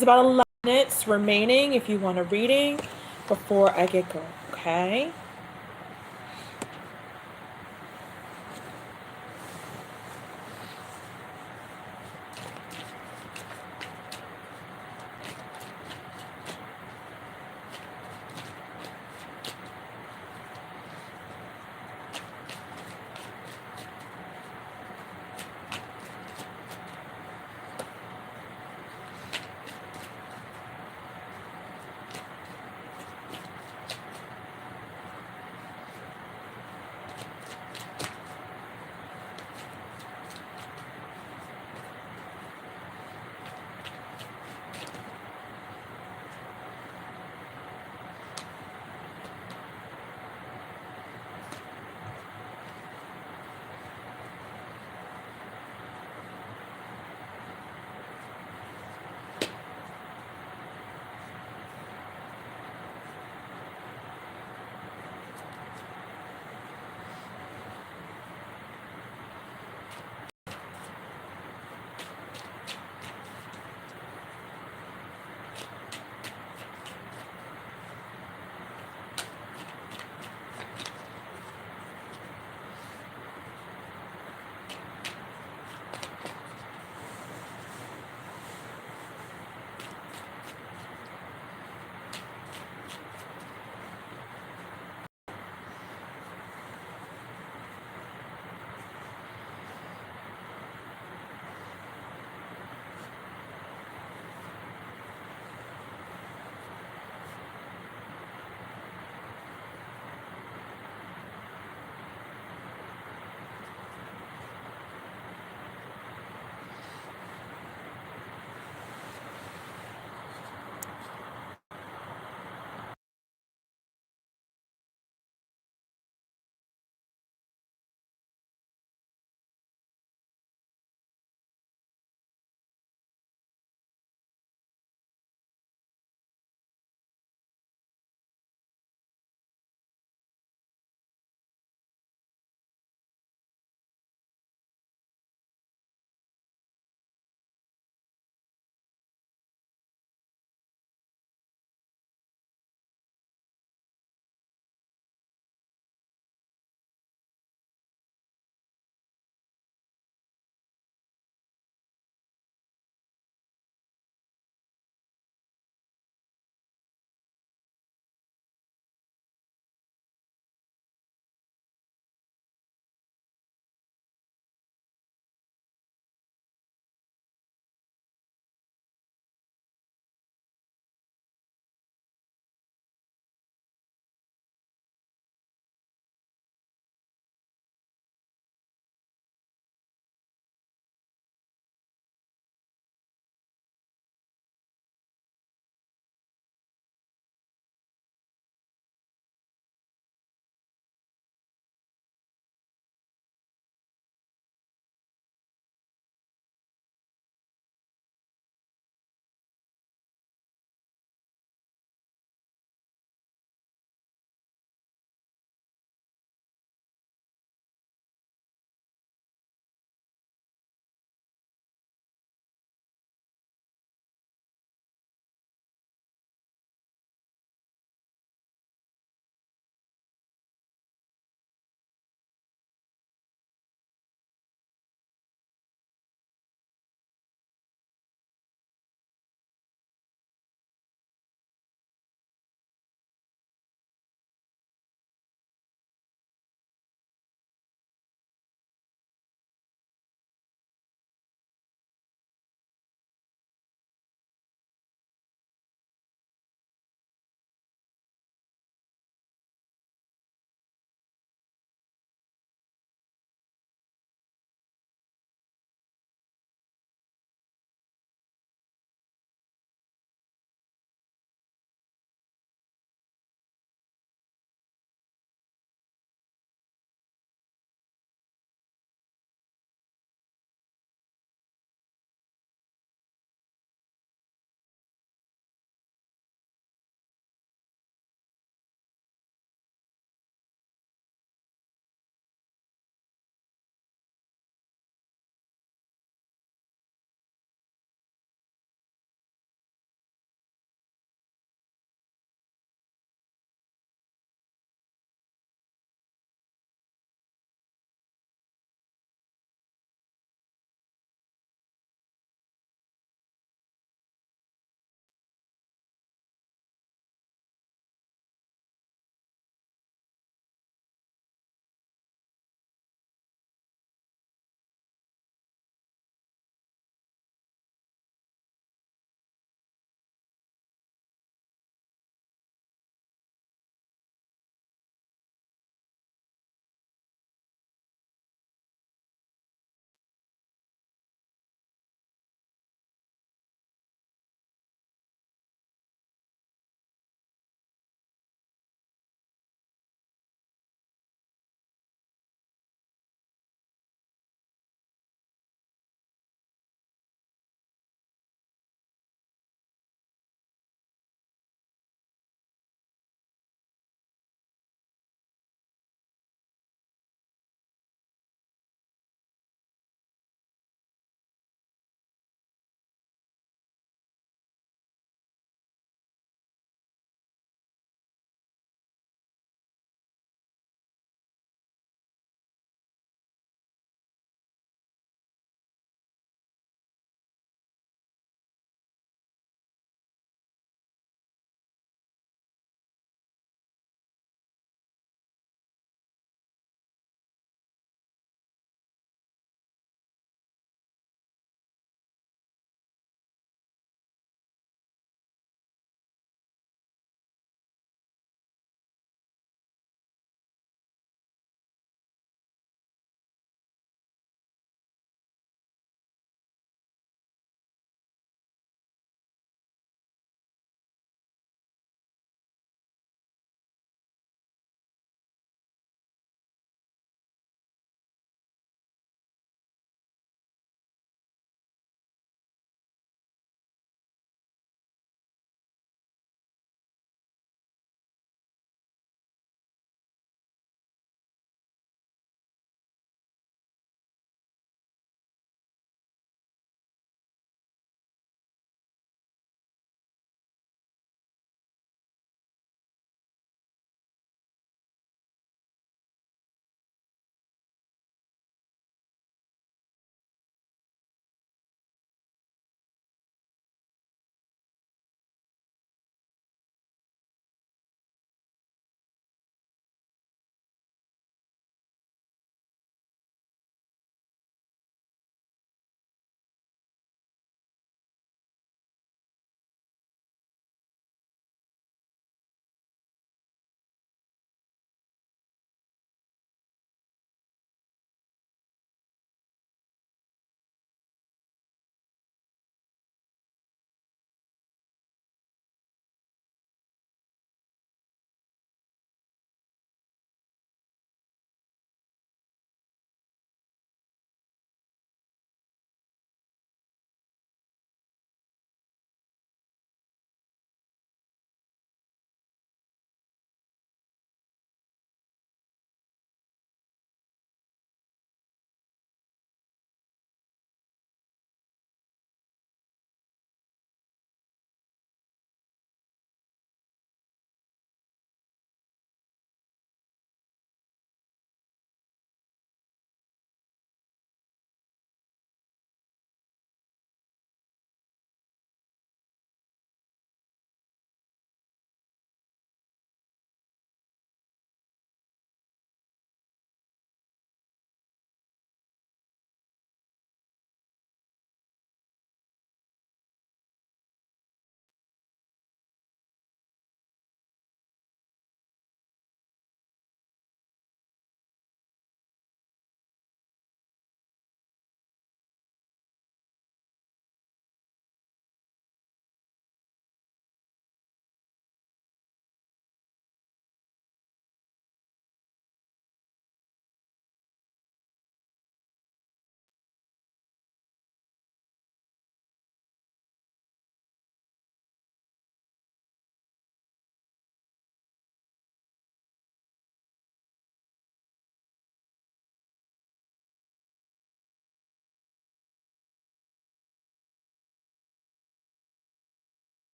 about 11 minutes remaining if you want a reading before I get going, okay?